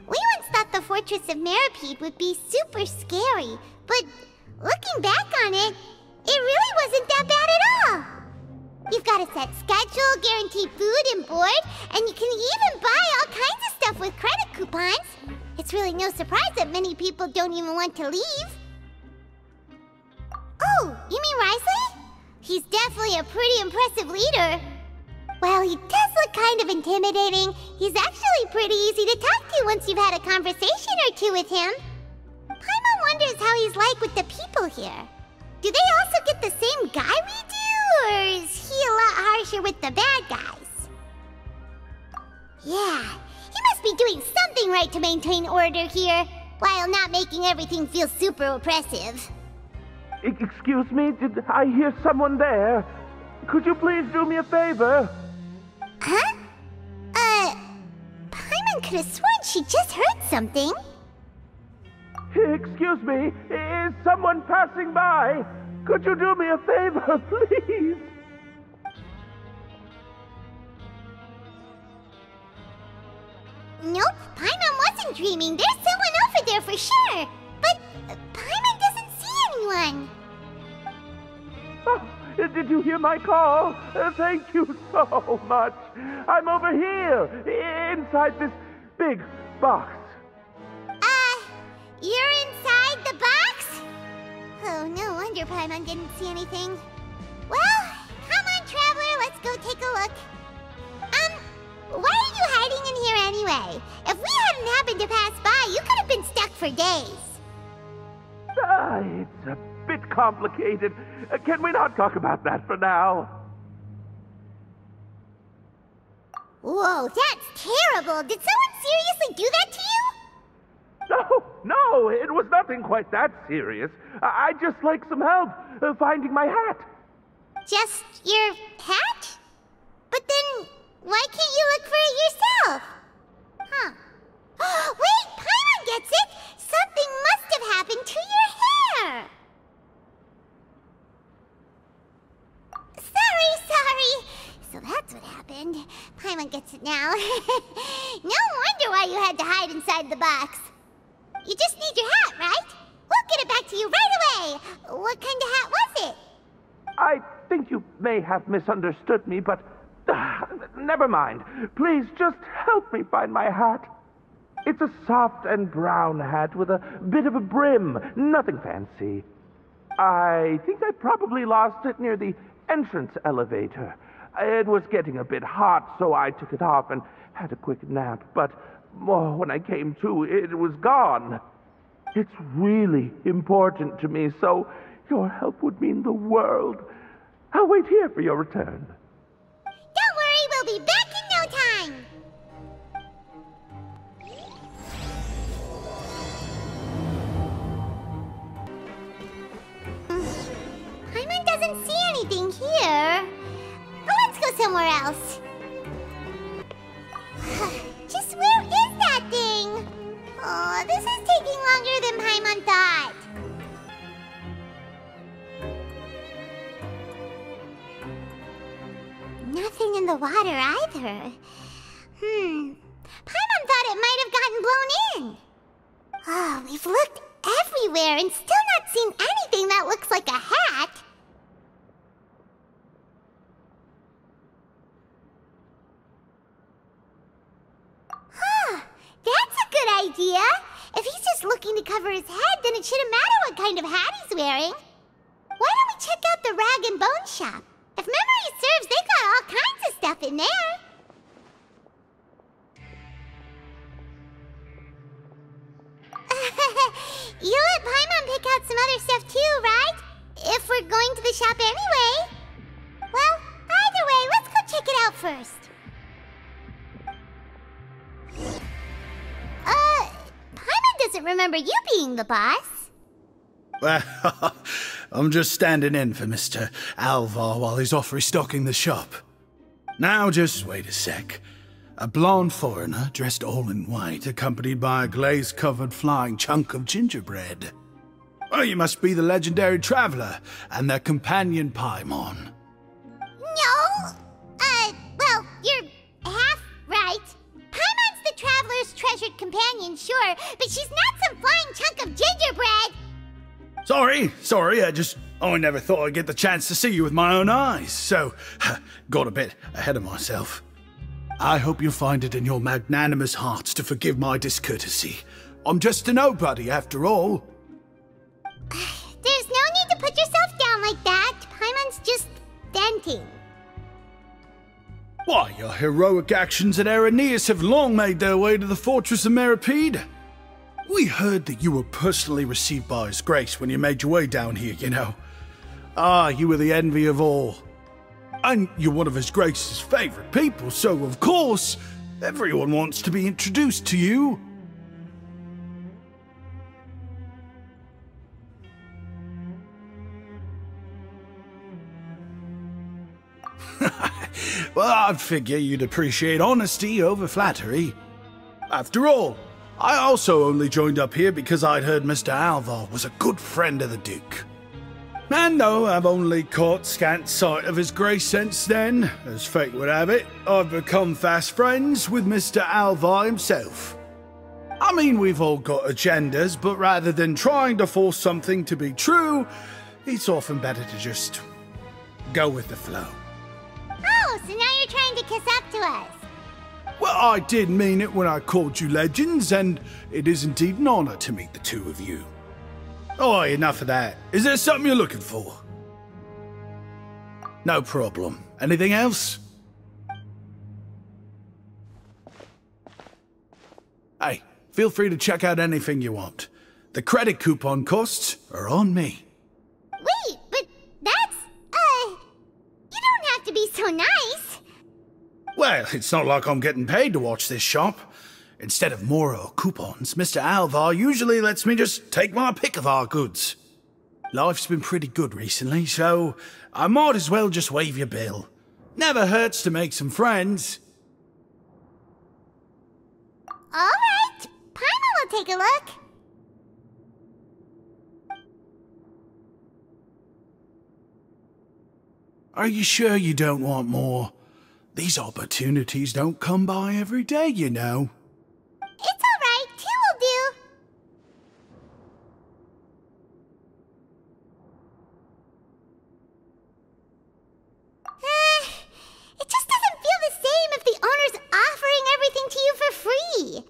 We once thought the Fortress of Meropide would be super scary, but looking back on it, it really wasn't that bad at all. You've got a set schedule, guaranteed food and board, and you can even buy all kinds of stuff with credit coupons. It's really no surprise that many people don't even want to leave. Oh, you mean Wriothesley? He's definitely a pretty impressive leader. While he does look kind of intimidating, he's actually pretty easy to talk to once you've had a conversation or two with him. Paimon wonders how he's like with the people here. Do they also get the same guy we do, or is he a lot harsher with the bad guys? Yeah, he must be doing something right to maintain order here, while not making everything feel super oppressive. Excuse me, did I hear someone there? Could you please do me a favor? Huh? Paimon could have sworn she just heard something. Excuse me, is someone passing by? Could you do me a favor, please? Nope, Paimon wasn't dreaming. There's someone over there for sure. But Paimon doesn't see anyone. Oh, did you hear my call? Thank you so much. I'm over here, inside this big box. You're inside the box? Oh, no wonder Paimon didn't see anything. Well, come on, Traveler, let's go take a look. Why are you hiding in here anyway? If we hadn't happened to pass by, you could have been stuck for days. It's a bit complicated. Can we not talk about that for now? Whoa, that's terrible. Did someone seriously do that to you? No, it was nothing quite that serious. I'd just like some help finding my hat. Just your hat? But then, why can't you look for it yourself? Huh. Wait, Paimon gets it! Something must have happened to your hair! Sorry. So that's what happened. Paimon gets it now. No wonder why you had to hide inside the box. You just need your hat, right? We'll get it back to you right away. What kind of hat was it? I think you may have misunderstood me, but never mind. Please just help me find my hat. It's a soft and brown hat with a bit of a brim. Nothing fancy. I think I probably lost it near the entrance elevator. It was getting a bit hot, so I took it off and had a quick nap. But when I came to, it was gone. It's really important to me, so your help would mean the world. I'll wait here for your return. Don't worry, we'll be back in no time. Paimon doesn't see anything here. Let's go somewhere else. Just where is that thing? Oh, this is taking longer than Paimon thought. Nothing in the water either. Paimon thought it might have gotten blown in. Oh, we've looked everywhere and still not seen anything that looks like a hat. That's a good idea. If he's just looking to cover his head, then it shouldn't matter what kind of hat he's wearing. Why don't we check out the Rag and Bone Shop? If memory serves, they got all kinds of stuff in there. You let Paimon pick out some other stuff too, right? If we're going to the shop anyway. Well, either way, let's go check it out first. Paimon doesn't remember you being the boss. Well, I'm just standing in for Mr. Alvar while he's off restocking the shop. Now just wait a sec. A blonde foreigner dressed all in white, accompanied by a glaze-covered flying chunk of gingerbread. Well, you must be the legendary traveler and their companion Paimon. No! Well, you're half right. Paimon's the traveler's treasure treasured companion, sure, but she's not some flying chunk of gingerbread! Sorry, I never thought I'd get the chance to see you with my own eyes, so got a bit ahead of myself. I hope you find it in your magnanimous hearts to forgive my discourtesy. I'm just a nobody, after all. There's no need to put yourself down like that. Paimon's just venting. Why, your heroic actions at Araneus have long made their way to the fortress of Meripede. We heard that you were personally received by His Grace when you made your way down here, you know. Ah, you were the envy of all. And you're one of His Grace's favorite people, so of course, everyone wants to be introduced to you. Well, I figure you'd appreciate honesty over flattery. After all, I also only joined up here because I'd heard Mr. Alvar was a good friend of the Duke. And though I've only caught scant sight of His Grace since then, as fate would have it, I've become fast friends with Mr. Alvar himself. I mean, we've all got agendas, but rather than trying to force something to be true, it's often better to just go with the flow. Oh, so now you're trying to kiss up to us. Well, I did mean it when I called you legends, and it is indeed an honor to meet the two of you. Oh, enough of that. Is there something you're looking for? No problem. Anything else? Hey, feel free to check out anything you want. The credit coupon costs are on me. Wait, but that's, you don't have to be so nice. Well, it's not like I'm getting paid to watch this shop. Instead of more coupons, Mr. Alvar usually lets me just take my pick of our goods. Life's been pretty good recently, so I might as well just waive your bill. Never hurts to make some friends. All right, Paimon will take a look. Are you sure you don't want more? These opportunities don't come by every day, you know. It's all right, 2 will do. It just doesn't feel the same if the owner's offering everything to you for free.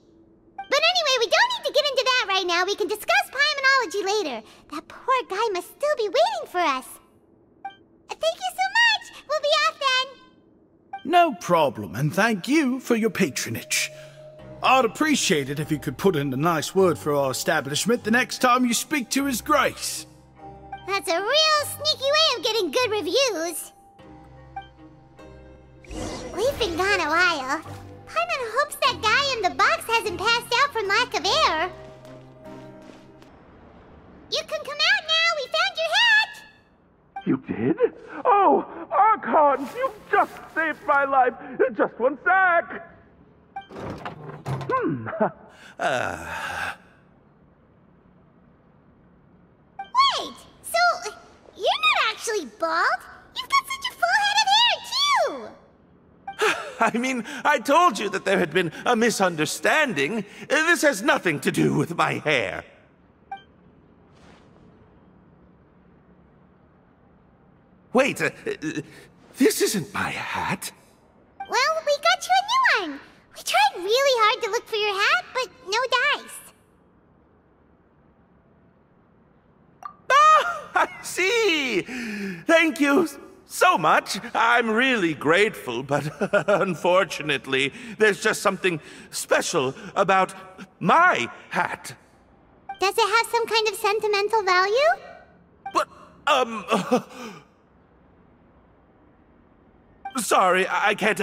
But anyway, we don't need to get into that right now. We can discuss Paimonology later. That poor guy must still be waiting for us. Thank you so much. We'll be off then. No problem, and thank you for your patronage. I'd appreciate it if you could put in a nice word for our establishment the next time you speak to His Grace. That's a real sneaky way of getting good reviews. We've been gone a while. Paimon hopes that guy in the box hasn't passed out from lack of air. You can come out now. We found your hat. You did? Oh, Archon, you just saved my life. Just one sec. Wait, so you're not actually bald? You've got such a full head of hair, too! I mean, I told you that there had been a misunderstanding. This has nothing to do with my hair. Wait, this isn't my hat. Well, we got you a new one. We tried really hard to look for your hat, but no dice. Ah, I see. Thank you so much. I'm really grateful, but unfortunately, there's just something special about my hat. Does it have some kind of sentimental value? But, sorry, I can't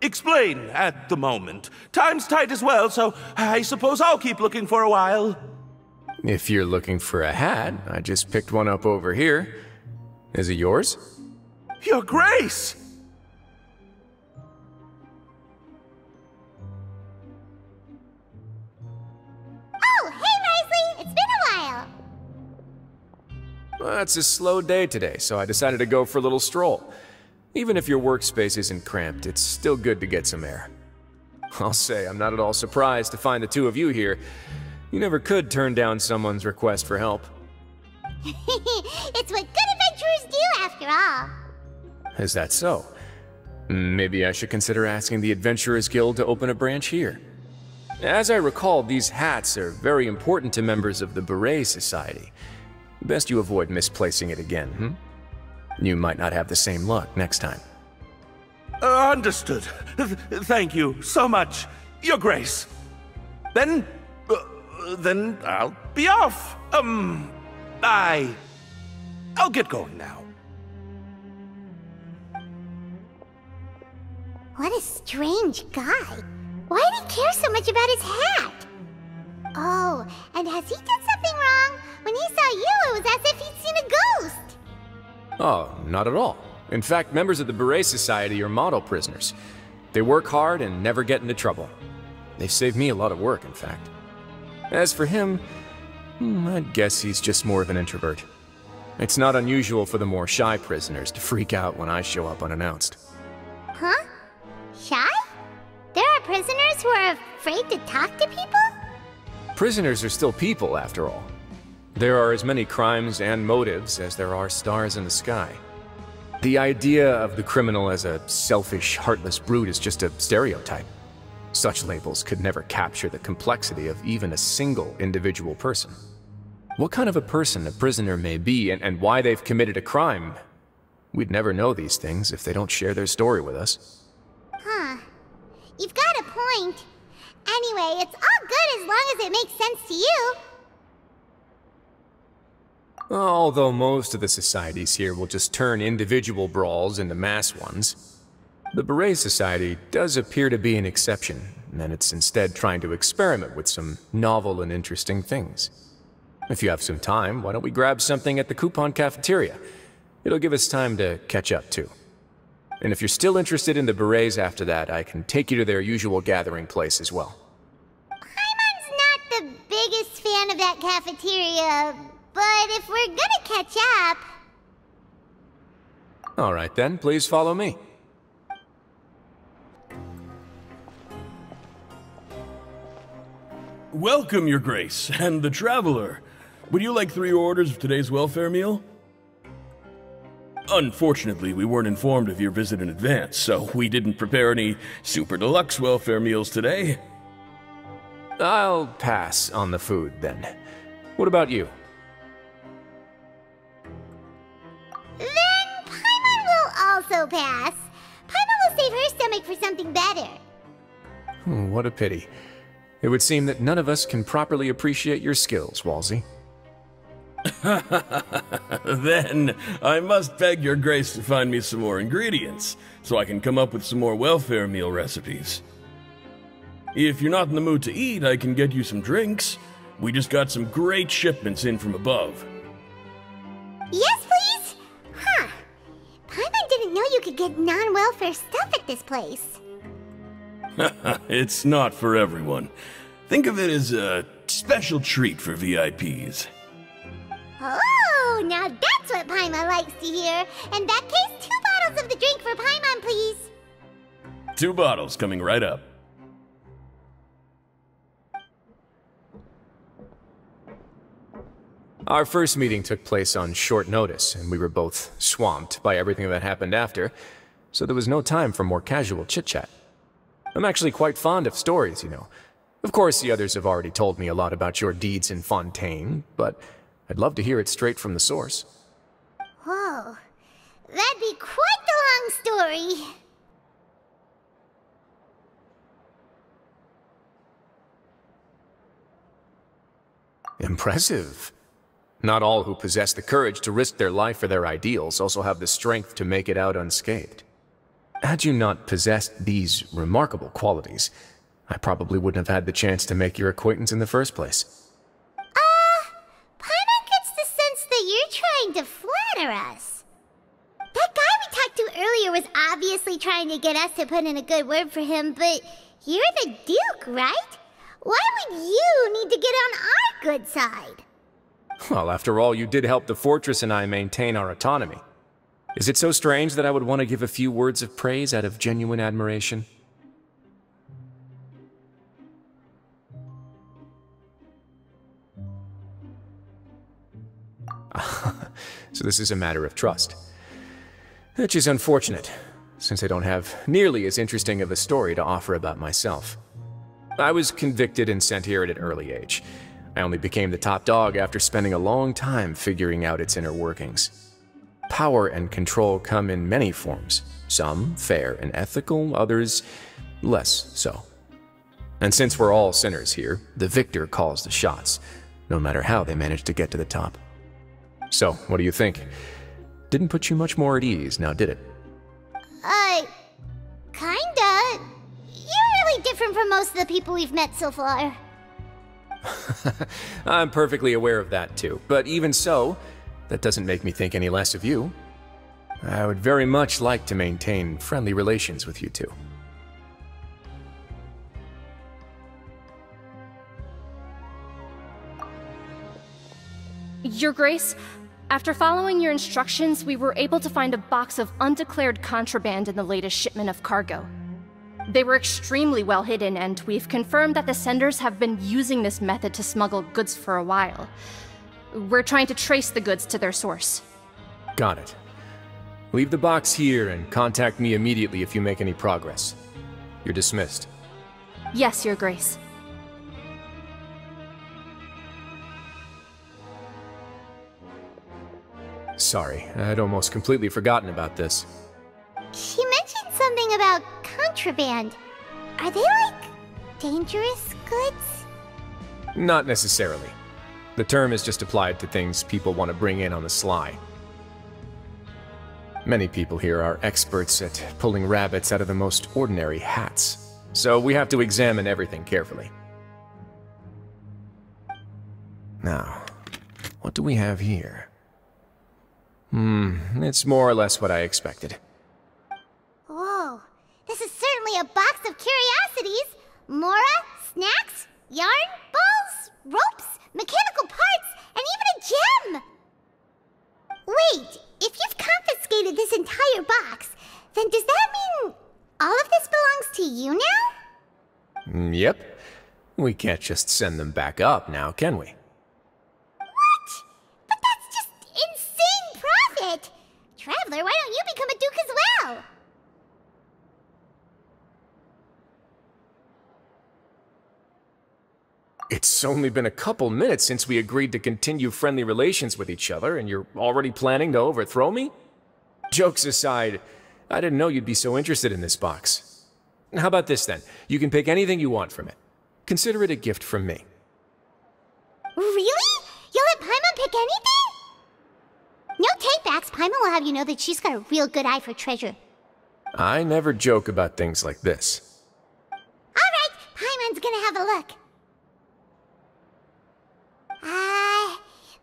explain at the moment. Time's tight as well, so I suppose I'll keep looking for a while. If you're looking for a hat, I just picked one up over here. Is it yours? Your Grace! Oh, hey, Risley! It's been a while. Well, it's a slow day today, so I decided to go for a little stroll. Even if your workspace isn't cramped, it's still good to get some air. I'll say I'm not at all surprised to find the two of you here. You never could turn down someone's request for help. It's what good adventurers do, after all. Is that so? Maybe I should consider asking the Adventurers Guild to open a branch here. As I recall, these hats are very important to members of the Beret Society. Best you avoid misplacing it again, You might not have the same luck next time. Understood. Thank you so much, Your Grace. Then I'll be off. I'll get going now. What a strange guy. Why did he care so much about his hat? Oh, and has he done something wrong? When he saw you, it was as if he'd seen a ghost. Oh, not at all. In fact, members of the Beret Society are model prisoners. They work hard and never get into trouble. They've saved me a lot of work, in fact. As for him, I'd guess he's just more of an introvert. It's not unusual for the more shy prisoners to freak out when I show up unannounced. Huh? Shy? There are prisoners who are afraid to talk to people? Prisoners are still people, after all. There are as many crimes and motives as there are stars in the sky. The idea of the criminal as a selfish, heartless brute is just a stereotype. Such labels could never capture the complexity of even a single individual person. What kind of a person a prisoner may be and why they've committed a crime, we'd never know these things if they don't share their story with us. Huh. You've got a point. Anyway, it's all good as long as it makes sense to you. Although most of the societies here will just turn individual brawls into mass ones, the Beret Society does appear to be an exception, and it's instead trying to experiment with some novel and interesting things. If you have some time, why don't we grab something at the Coupon Cafeteria? It'll give us time to catch up, too. And if you're still interested in the Berets after that, I can take you to their usual gathering place as well. Paimon's not the biggest fan of that cafeteria, but if we're gonna catch up... All right then, please follow me. Welcome, Your Grace, and the Traveler. Would you like 3 orders of today's welfare meal? Unfortunately, we weren't informed of your visit in advance, so we didn't prepare any super deluxe welfare meals today. I'll pass on the food, then. What about you? Then Paimon will also pass. Paimon will save her stomach for something better. What a pity. It would seem that none of us can properly appreciate your skills, Walsey. Then I must beg Your Grace to find me some more ingredients, so I can come up with some more welfare meal recipes. If you're not in the mood to eat, I can get you some drinks. We just got some great shipments in from above. Yes, please? Huh. Paimon didn't know you could get non-welfare stuff at this place. It's not for everyone. Think of it as a special treat for VIPs. Oh, now that's what Paimon likes to hear. In that case, 2 bottles of the drink for Paimon, please. 2 bottles coming right up. Our first meeting took place on short notice, and we were both swamped by everything that happened after, so there was no time for more casual chit-chat. I'm actually quite fond of stories, you know. Of course, the others have already told me a lot about your deeds in Fontaine, but I'd love to hear it straight from the source. Whoa. That'd be quite the long story. Impressive. Not all who possess the courage to risk their life for their ideals also have the strength to make it out unscathed. Had you not possessed these remarkable qualities, I probably wouldn't have had the chance to make your acquaintance in the first place. Paimon gets the sense that you're trying to flatter us. That guy we talked to earlier was obviously trying to get us to put in a good word for him, but you're the Duke, right? Why would you need to get on our good side? Well, after all, you did help the fortress and I maintain our autonomy. Is it so strange that I would want to give a few words of praise out of genuine admiration? So this is a matter of trust. Which is unfortunate, since I don't have nearly as interesting of a story to offer about myself. I was convicted and sent here at an early age. I only became the top dog after spending a long time figuring out its inner workings. Power and control come in many forms, some fair and ethical, others less so. And since we're all sinners here, the victor calls the shots, no matter how they manage to get to the top. So, what do you think? Didn't put you much more at ease, now did it? Kinda. You're really different from most of the people we've met so far. I'm perfectly aware of that too, but even so, that doesn't make me think any less of you. I would very much like to maintain friendly relations with you two. Your Grace, after following your instructions, we were able to find a box of undeclared contraband in the latest shipment of cargo. They were extremely well hidden, and we've confirmed that the senders have been using this method to smuggle goods for a while. We're trying to trace the goods to their source. Got it. Leave the box here and contact me immediately if you make any progress. You're dismissed. Yes, Your Grace. Sorry, I'd almost completely forgotten about this. She mentioned something about contraband. Are they, like, dangerous goods? Not necessarily. The term is just applied to things people want to bring in on the sly. Many people here are experts at pulling rabbits out of the most ordinary hats, so we have to examine everything carefully. Now, what do we have here? It's more or less what I expected. Whoa, this is certainly a box of curiosities. Mora, snacks, yarn, balls, ropes, mechanical parts, and even a gem! Wait, if you've confiscated this entire box, then does that mean all of this belongs to you now? Yep. We can't just send them back up now, can we? What? But that's just insane profit! Traveler, why don't you become a duke as well? It's only been a couple minutes since we agreed to continue friendly relations with each other, and you're already planning to overthrow me? Jokes aside, I didn't know you'd be so interested in this box. How about this then? You can pick anything you want from it. Consider it a gift from me. Really? You'll let Paimon pick anything? No takebacks. Paimon will have you know that she's got a real good eye for treasure. I never joke about things like this. Alright, Paimon's gonna have a look.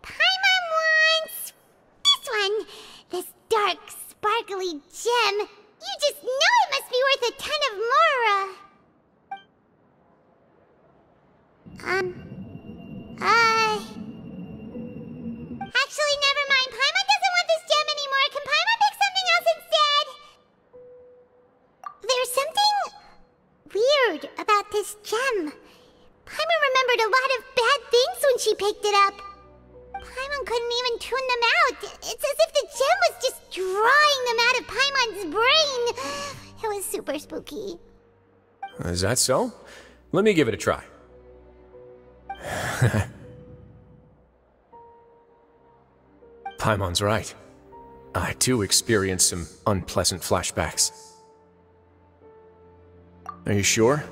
Paimon wants this one. This dark, sparkly gem. You just know it must be worth a ton of Mora. Actually, never mind. Paimon doesn't want this gem anymore. Can Paimon pick something else instead? There's something weird about this gem. Paimon remembered a lot of bad things when she picked it up. Paimon couldn't even tune them out. It's as if the gem was just drawing them out of Paimon's brain. It was super spooky. Is that so? Let me give it a try. Paimon's right. I too experienced some unpleasant flashbacks. Are you sure?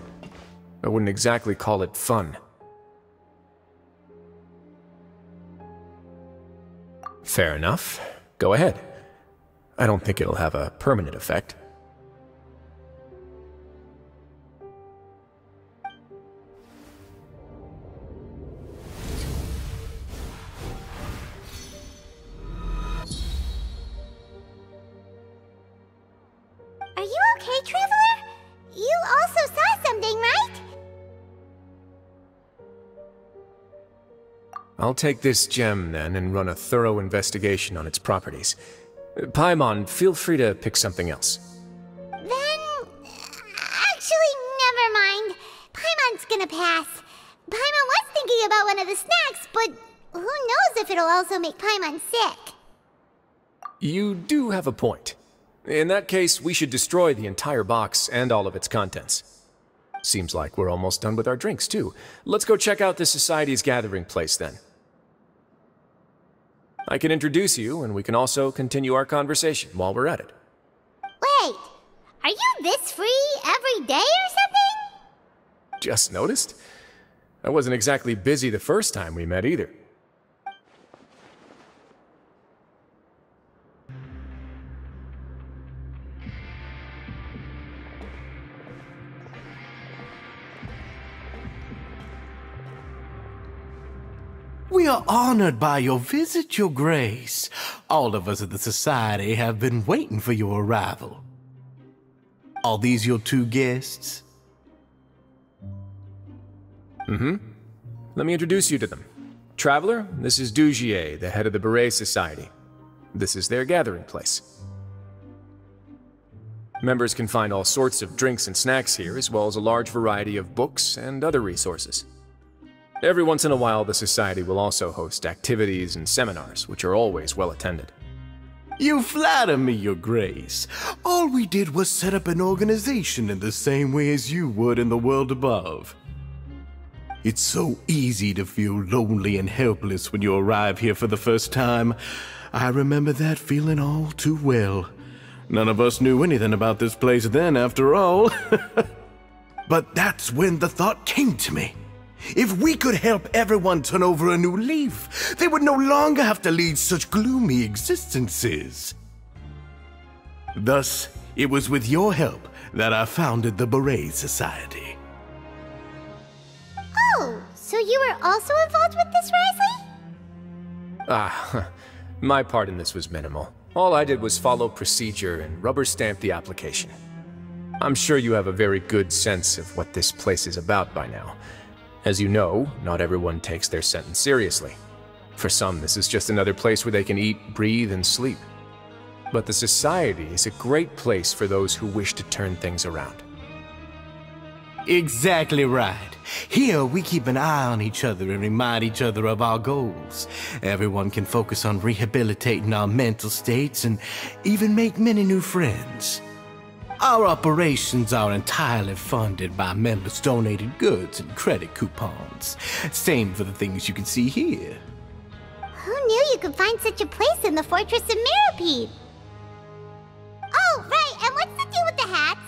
I wouldn't exactly call it fun. Fair enough. Go ahead. I don't think it'll have a permanent effect. Are you okay, Traveler? You also saw something, right? I'll take this gem, then, and run a thorough investigation on its properties. Paimon, feel free to pick something else. Then... actually, never mind. Paimon's gonna pass. Paimon was thinking about one of the snacks, but who knows if it'll also make Paimon sick? You do have a point. In that case, we should destroy the entire box and all of its contents. Seems like we're almost done with our drinks, too. Let's go check out the Society's gathering place, then. I can introduce you, and we can also continue our conversation while we're at it. Wait, are you this free every day or something? Just noticed? I wasn't exactly busy the first time we met either. We are honored by your visit, Your Grace. All of us at the Society have been waiting for your arrival. Are these your two guests? Let me introduce you to them. Traveler, this is Dugier, the head of the Beret Society. This is their gathering place. Members can find all sorts of drinks and snacks here, as well as a large variety of books and other resources. Every once in a while, the Society will also host activities and seminars, which are always well attended. You flatter me, Your Grace. All we did was set up an organization in the same way as you would in the world above. It's so easy to feel lonely and helpless when you arrive here for the first time. I remember that feeling all too well. None of us knew anything about this place then, after all. But that's when the thought came to me. If we could help everyone turn over a new leaf, they would no longer have to lead such gloomy existences. Thus, it was with your help that I founded the Beret Society. Oh, so you were also involved with this, Wriothesley? My part in this was minimal. All I did was follow procedure and rubber stamp the application. I'm sure you have a very good sense of what this place is about by now. As you know, not everyone takes their sentence seriously. For some, this is just another place where they can eat, breathe, and sleep. But the Society is a great place for those who wish to turn things around. Exactly right. Here, we keep an eye on each other and remind each other of our goals. Everyone can focus on rehabilitating our mental states and even make many new friends. Our operations are entirely funded by members' donated goods and credit coupons. Same for the things you can see here. Who knew you could find such a place in the Fortress of Mirapede? Oh, right, and what's the deal with the hats?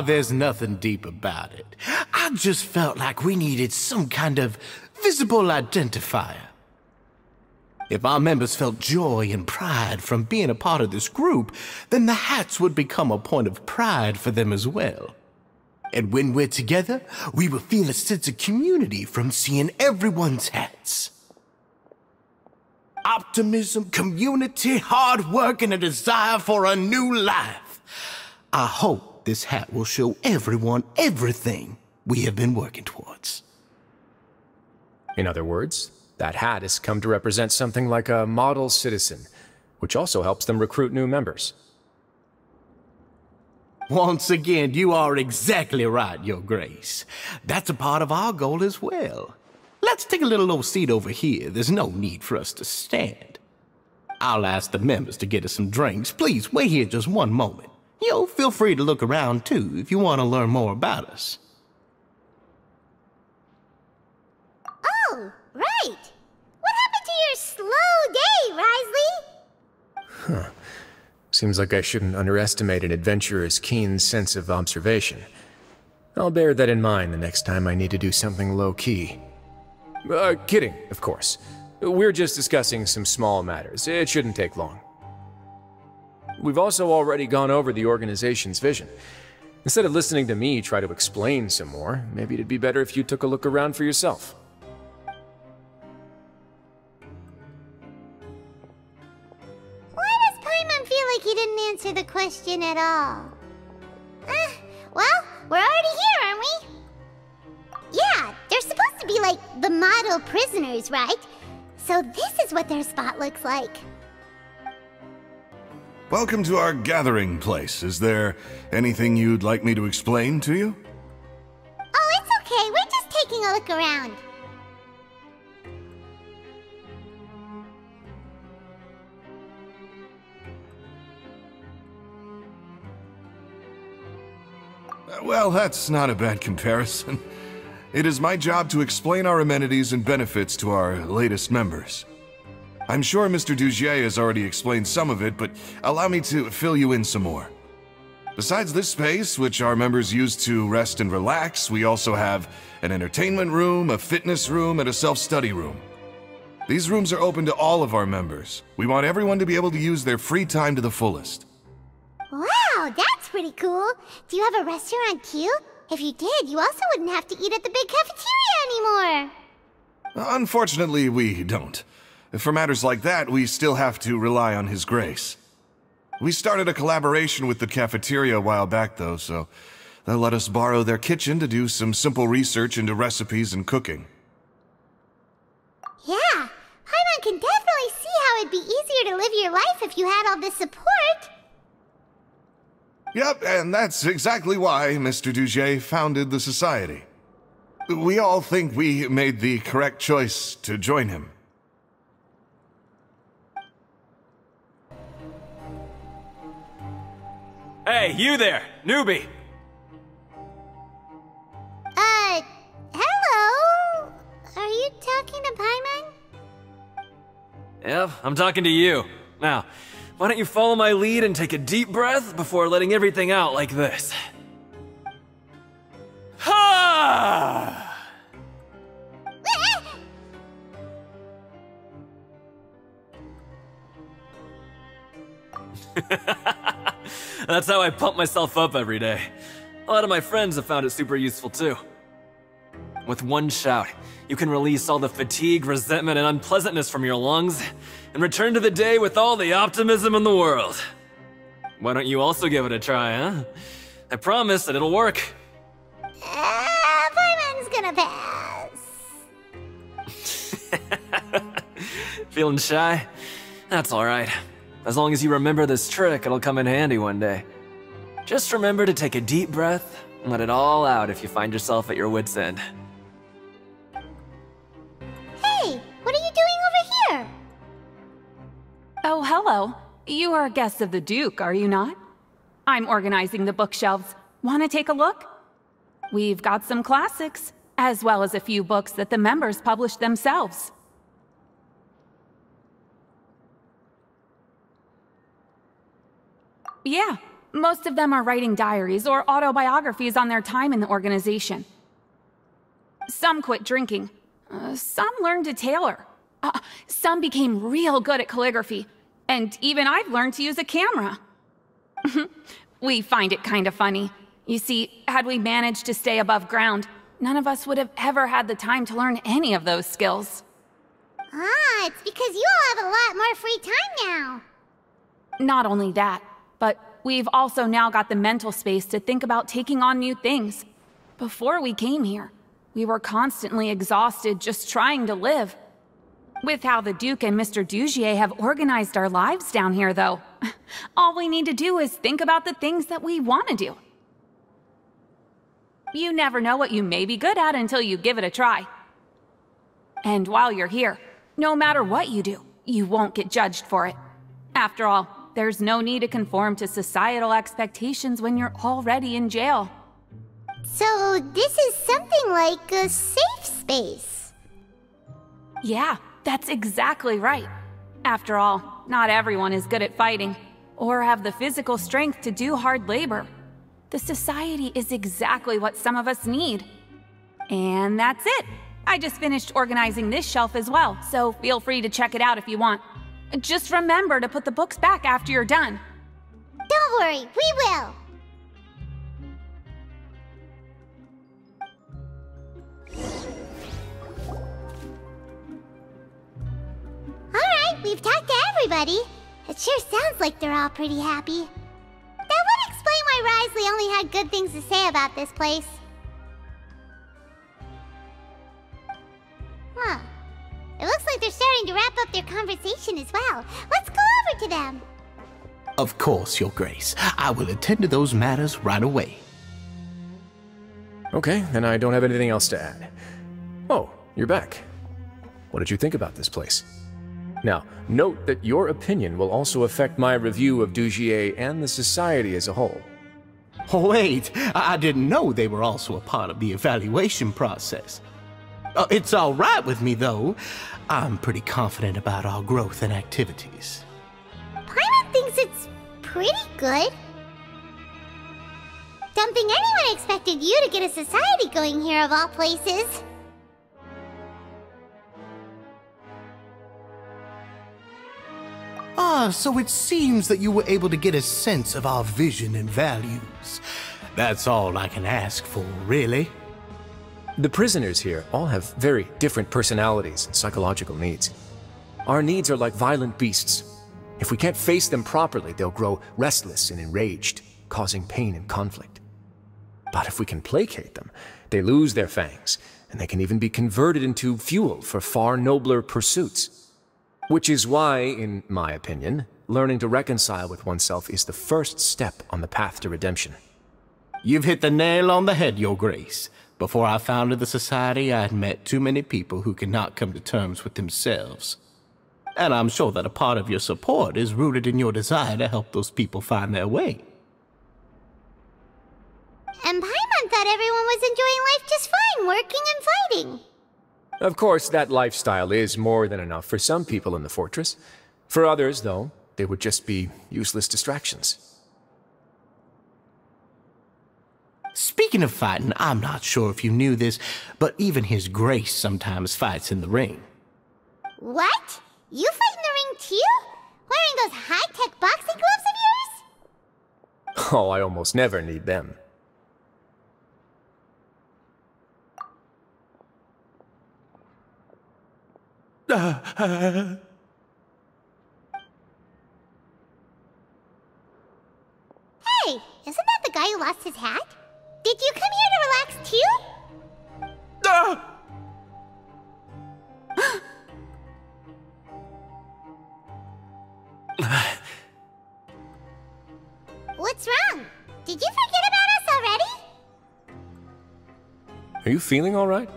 There's nothing deep about it. I just felt like we needed some kind of visible identifier. If our members felt joy and pride from being a part of this group, then the hats would become a point of pride for them as well. And when we're together, we will feel a sense of community from seeing everyone's hats. Optimism, community, hard work, and a desire for a new life. I hope this hat will show everyone everything we have been working towards. In other words, that hat has come to represent something like a model citizen, which also helps them recruit new members. Once again, you are exactly right, Your Grace. That's a part of our goal as well. Let's take a little old seat over here. There's no need for us to stand. I'll ask the members to get us some drinks. Please wait here just one moment. Feel free to look around too if you want to learn more about us. Oh, right. What happened to your slow day, Wriothesley? Seems like I shouldn't underestimate an adventurer's keen sense of observation. I'll bear that in mind the next time I need to do something low-key. Kidding, of course. We're just discussing some small matters. It shouldn't take long. We've also already gone over the organization's vision. Instead of listening to me try to explain some more, maybe it'd be better if you took a look around for yourself. Why does Paimon feel like he didn't answer the question at all? Well, we're already here, aren't we? Yeah, they're supposed to be like the model prisoners, right? So this is what their spot looks like. Welcome to our gathering place. Is there anything you'd like me to explain to you? Oh, it's okay. We're just taking a look around. Well, that's not a bad comparison. It is my job to explain our amenities and benefits to our latest members. I'm sure Mr. Dugier has already explained some of it, but allow me to fill you in some more. Besides this space, which our members use to rest and relax, we also have an entertainment room, a fitness room, and a self-study room. These rooms are open to all of our members. We want everyone to be able to use their free time to the fullest. Wow, that's pretty cool. Do you have a restaurant too? If you did, you also wouldn't have to eat at the big cafeteria anymore. Unfortunately, we don't. For matters like that, we still have to rely on His Grace. We started a collaboration with the cafeteria a while back, though, so they'll let us borrow their kitchen to do some simple research into recipes and cooking. Yeah, Paimon can definitely see how it'd be easier to live your life if you had all this support. Yep, and that's exactly why Mr. Dugier founded the Society. We all think we made the correct choice to join him. Hey, you there, newbie! Hello? Are you talking to Paimon? Yep, I'm talking to you. Now, why don't you follow my lead and take a deep breath before letting everything out like this? Ha! That's how I pump myself up every day. A lot of my friends have found it super useful too. With one shout, you can release all the fatigue, resentment, and unpleasantness from your lungs and return to the day with all the optimism in the world. Why don't you also give it a try, huh? I promise that it'll work. Paimon's gonna pass. Feeling shy? That's alright. As long as you remember this trick, it'll come in handy one day. Just remember to take a deep breath and let it all out if you find yourself at your wit's end. Hey, what are you doing over here? Oh, hello. You are guests of the Duke, are you not? I'm organizing the bookshelves. Want to take a look? We've got some classics, as well as a few books that the members published themselves. Yeah, most of them are writing diaries or autobiographies on their time in the organization. Some quit drinking. Some learned to tailor. Some became real good at calligraphy. And even I've learned to use a camera. We find it kind of funny. You see, had we managed to stay above ground, none of us would have ever had the time to learn any of those skills. Ah, it's because you all have a lot more free time now. Not only that, but we've also now got the mental space to think about taking on new things. Before we came here, we were constantly exhausted just trying to live. With how the Duke and Mr. Dugier have organized our lives down here, though, all we need to do is think about the things that we want to do. You never know what you may be good at until you give it a try. And while you're here, no matter what you do, you won't get judged for it. After all, there's no need to conform to societal expectations when you're already in jail. So this is something like a safe space. Yeah, that's exactly right. After all, not everyone is good at fighting, or have the physical strength to do hard labor. The society is exactly what some of us need. And that's it. I just finished organizing this shelf as well, so feel free to check it out if you want. Just remember to put the books back after you're done. Don't worry, we will. Alright, we've talked to everybody. It sure sounds like they're all pretty happy. That would explain why Wriothesley only had good things to say about this place. Huh. It looks like they're starting to wrap up their conversation as well. Let's go over to them. Of course, Your Grace. I will attend to those matters right away. Okay, then I don't have anything else to add. Oh, you're back. What did you think about this place? Now, note that your opinion will also affect my review of Dugier and the Society as a whole. Oh, wait, I didn't know they were also a part of the evaluation process. It's all right with me, though. I'm pretty confident about our growth and activities. Paimon thinks it's pretty good. Don't think anyone expected you to get a society going here of all places. Ah, so it seems that you were able to get a sense of our vision and values. That's all I can ask for, really. The prisoners here all have very different personalities and psychological needs. Our needs are like violent beasts. If we can't face them properly, they'll grow restless and enraged, causing pain and conflict. But if we can placate them, they lose their fangs, and they can even be converted into fuel for far nobler pursuits. Which is why, in my opinion, learning to reconcile with oneself is the first step on the path to redemption. You've hit the nail on the head, Your Grace. Before I founded the Society, I had met too many people who could not come to terms with themselves. And I'm sure that a part of your support is rooted in your desire to help those people find their way. And Paimon thought everyone was enjoying life just fine, working and fighting. Of course, that lifestyle is more than enough for some people in the fortress. For others, though, they would just be useless distractions. Speaking of fighting, I'm not sure if you knew this, but even His Grace sometimes fights in the ring. What? You fight in the ring too? Wearing those high-tech boxing gloves of yours? Oh, I almost never need them. Hey, isn't that the guy who lost his hat? Did you come here to relax too? What's wrong? Did you forget about us already? Are you feeling all right?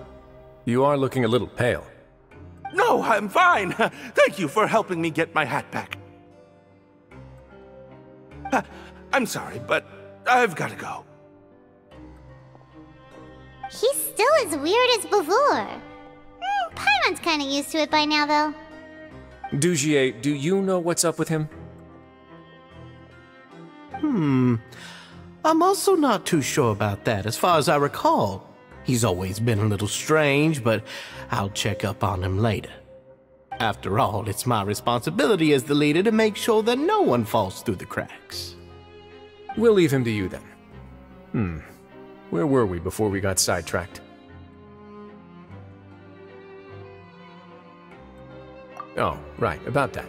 You are looking a little pale. No, I'm fine. Thank you for helping me get my hat back. I'm sorry, but I've got to go. He's still as weird as before. Paimon's kind of used to it by now, though. Dugier, do you know what's up with him? I'm also not too sure about that. As far as I recall, he's always been a little strange, but I'll check up on him later. After all, it's my responsibility as the leader to make sure that no one falls through the cracks. We'll leave him to you then. Where were we before we got sidetracked? Oh, right, about that.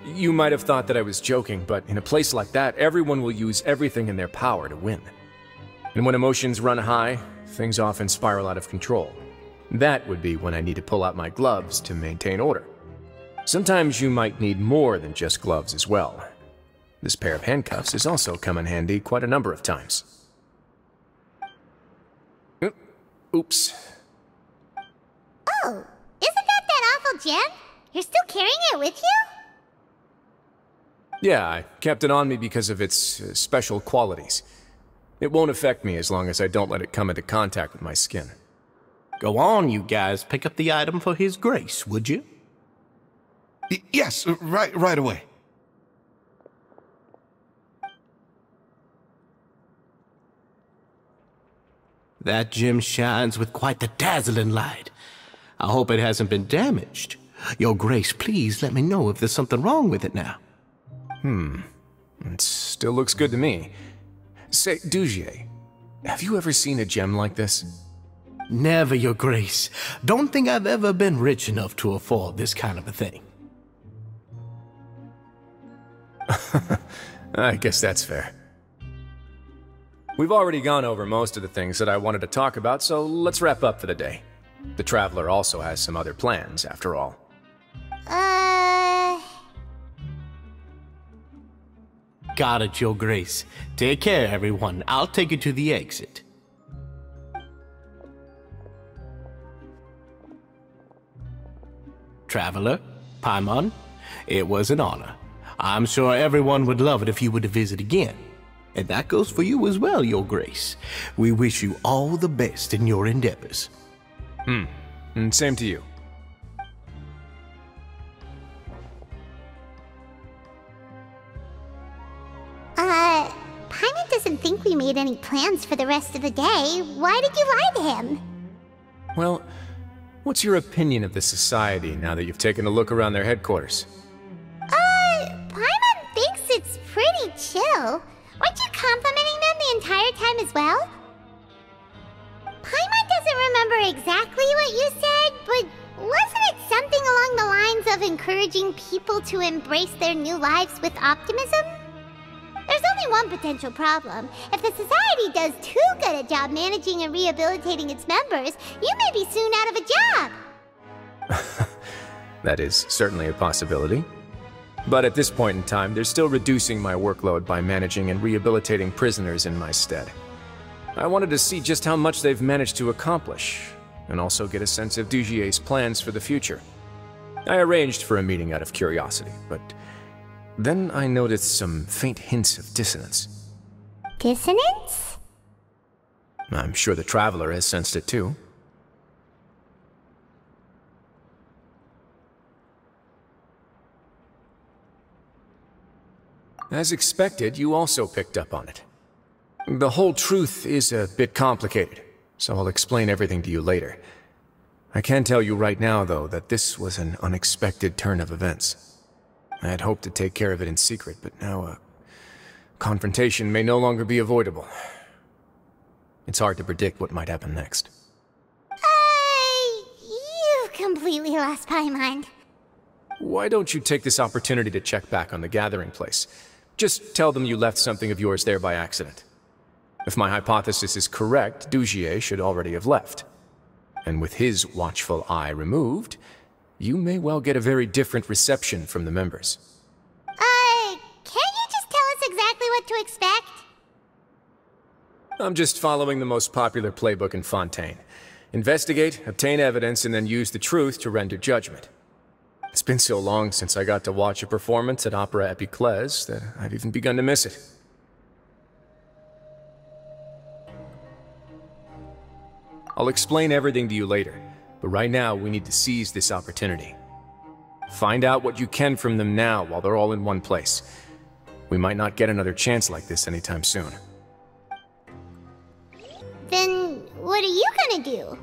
You might have thought that I was joking, but in a place like that, everyone will use everything in their power to win. And when emotions run high, things often spiral out of control. That would be when I need to pull out my gloves to maintain order. Sometimes you might need more than just gloves as well. This pair of handcuffs has also come in handy quite a number of times. Oops. Oh, isn't that awful gem? You're still carrying it with you? Yeah, I kept it on me because of its special qualities. It won't affect me as long as I don't let it come into contact with my skin. Go on, you guys. Pick up the item for His Grace, would you? Yes, right away. That gem shines with quite the dazzling light. I hope it hasn't been damaged. Your Grace, please let me know if there's something wrong with it now. It still looks good to me. Say, Dugier, have you ever seen a gem like this? Never, Your Grace. Don't think I've ever been rich enough to afford this kind of a thing. I guess that's fair. We've already gone over most of the things that I wanted to talk about, so let's wrap up for the day. The Traveler also has some other plans, after all. Got it, Your Grace. Take care, everyone. I'll take you to the exit. Traveler, Paimon, it was an honor. I'm sure everyone would love it if you were to visit again. And that goes for you as well, Your Grace. We wish you all the best in your endeavors. And same to you. Paimon doesn't think we made any plans for the rest of the day. Why did you lie to him? Well, what's your opinion of the Society now that you've taken a look around their headquarters? Paimon thinks it's pretty chill. Weren't you complimenting them the entire time as well? Paimon doesn't remember exactly what you said, but wasn't it something along the lines of encouraging people to embrace their new lives with optimism? There's only one potential problem. If the Society does too good a job managing and rehabilitating its members, you may be soon out of a job. That is certainly a possibility. But at this point in time, they're still reducing my workload by managing and rehabilitating prisoners in my stead. I wanted to see just how much they've managed to accomplish, and also get a sense of Dugier's plans for the future. I arranged for a meeting out of curiosity, but then I noticed some faint hints of dissonance. Dissonance? I'm sure the Traveler has sensed it too. As expected, you also picked up on it. The whole truth is a bit complicated, so I'll explain everything to you later. I can tell you right now, though, that this was an unexpected turn of events. I had hoped to take care of it in secret, but now a confrontation may no longer be avoidable. It's hard to predict what might happen next. You completely lost my mind. Why don't you take this opportunity to check back on the gathering place? Just tell them you left something of yours there by accident. If my hypothesis is correct, Dugier should already have left. And with his watchful eye removed, you may well get a very different reception from the members. Can't you just tell us exactly what to expect? I'm just following the most popular playbook in Fontaine. Investigate, obtain evidence, and then use the truth to render judgment. It's been so long since I got to watch a performance at Opera Epiclese that I've even begun to miss it. I'll explain everything to you later, but right now we need to seize this opportunity. Find out what you can from them now while they're all in one place. We might not get another chance like this anytime soon. Then what are you gonna do?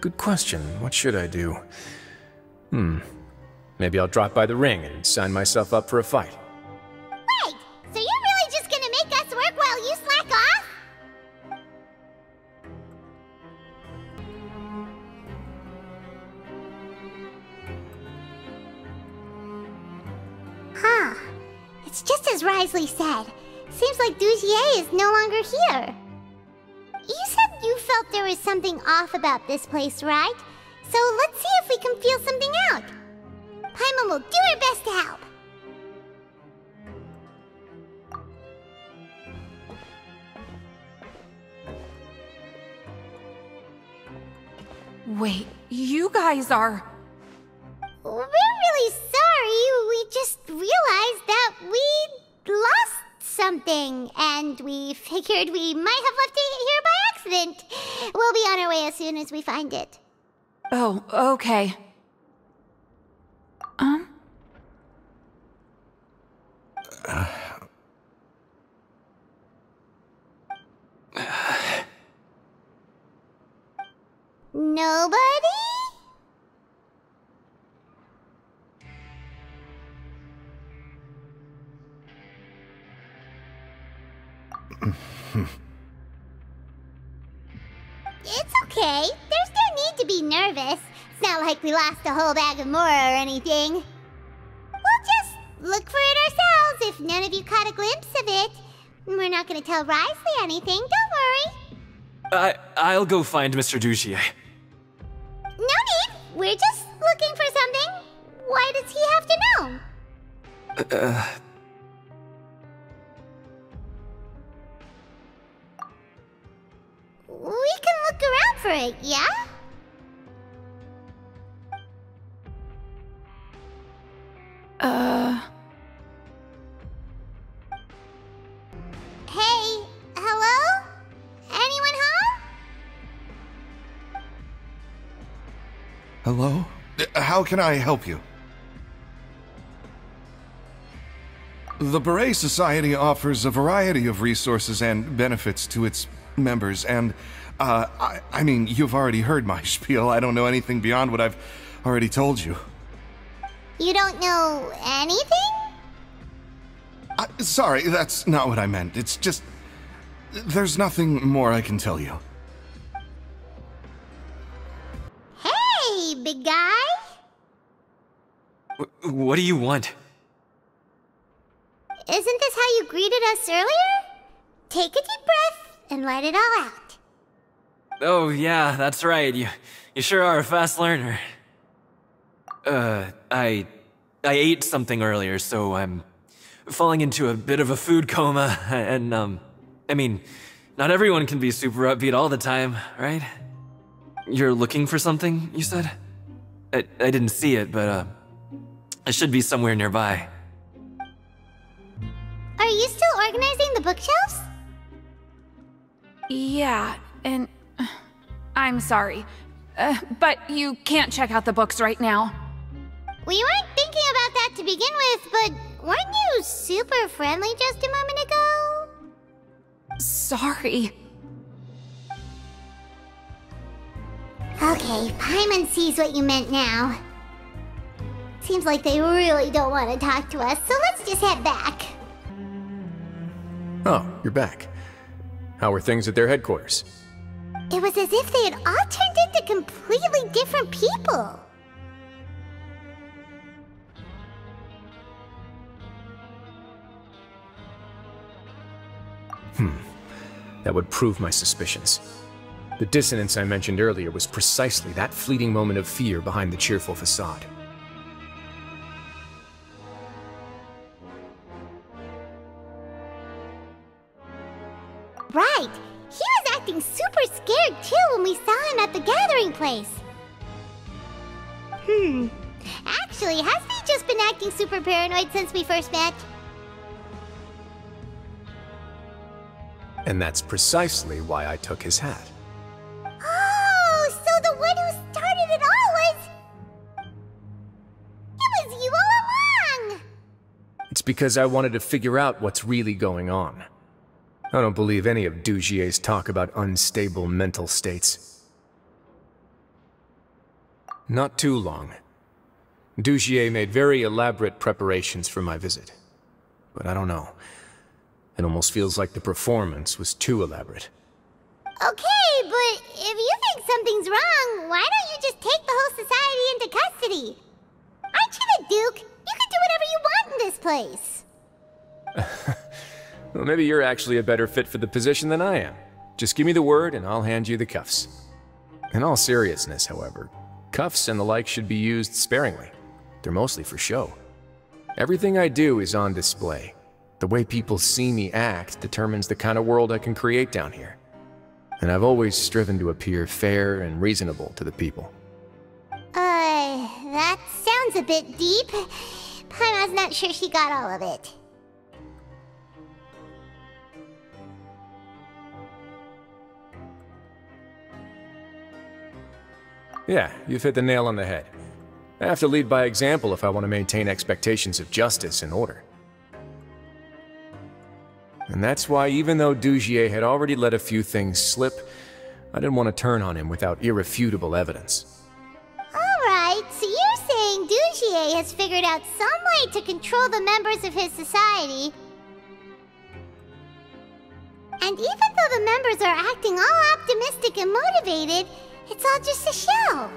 Good question. What should I do? Maybe I'll drop by the ring and sign myself up for a fight. Wait! So you're really just gonna make us work while you slack off? Huh. It's just as Wriothesley said. Seems like Dugier is no longer here. You said you felt there was something off about this place, right? So let's see if we can feel something out. Paimon will do her best to help. Wait, you guys are... We're really sorry. We just realized that we lost something, and we figured we might have left it here by accident. We'll be on our way as soon as we find it. Oh, okay. Nobody? It's okay. There's no need to be nervous. It's not like we lost a whole bag of Mora or anything. We'll just look for it ourselves if none of you caught a glimpse of it. We're not gonna tell Wriothesley anything, don't worry. I'll go find Mr. Dugier. No need. We're just looking for something. Why does he have to know? We can look around for it, yeah? Hello? How can I help you? The Beret Society offers a variety of resources and benefits to its members, and, I mean, you've already heard my spiel. I don't know anything beyond what I've already told you. You don't know anything? Sorry, that's not what I meant. It's just... there's nothing more I can tell you. Hey, big guy! What do you want? Isn't this how you greeted us earlier? Take a deep breath and let it all out. Oh, yeah, that's right. You sure are a fast learner. I ate something earlier, so I'm falling into a bit of a food coma, and, I mean, not everyone can be super upbeat all the time, right? You're looking for something, you said? I didn't see it, but, it should be somewhere nearby. Are you still organizing the bookshelves? Yeah, and I'm sorry, but you can't check out the books right now. We weren't thinking about that to begin with, but weren't you super friendly just a moment ago? Sorry. Okay, Paimon sees what you meant now. Seems like they really don't want to talk to us, so let's just head back. Oh, you're back. How are things at their headquarters? It was as if they had all turned into completely different people. That would prove my suspicions. The dissonance I mentioned earlier was precisely that fleeting moment of fear behind the cheerful facade. Right. He was acting super scared too when we saw him at the gathering place. Actually, hasn't he just been acting super paranoid since we first met? And that's precisely why I took his hat. Oh, so the one who started it all was... It was you all along! It's because I wanted to figure out what's really going on. I don't believe any of Dugier's talk about unstable mental states. Not too long. Dugier made very elaborate preparations for my visit. But I don't know. It almost feels like the performance was too elaborate. Okay, but if you think something's wrong, why don't you just take the whole society into custody? Aren't you the Duke? You can do whatever you want in this place. Well, maybe you're actually a better fit for the position than I am. Just give me the word and I'll hand you the cuffs. In all seriousness, however, cuffs and the like should be used sparingly. They're mostly for show. Everything I do is on display. The way people see me act determines the kind of world I can create down here. And I've always striven to appear fair and reasonable to the people. That sounds a bit deep. Paimon's not sure she got all of it. Yeah, you've hit the nail on the head. I have to lead by example if I want to maintain expectations of justice and order. And that's why even though Dugier had already let a few things slip, I didn't want to turn on him without irrefutable evidence. Alright, so you're saying Dugier has figured out some way to control the members of his society. And even though the members are acting all optimistic and motivated, it's all just a show.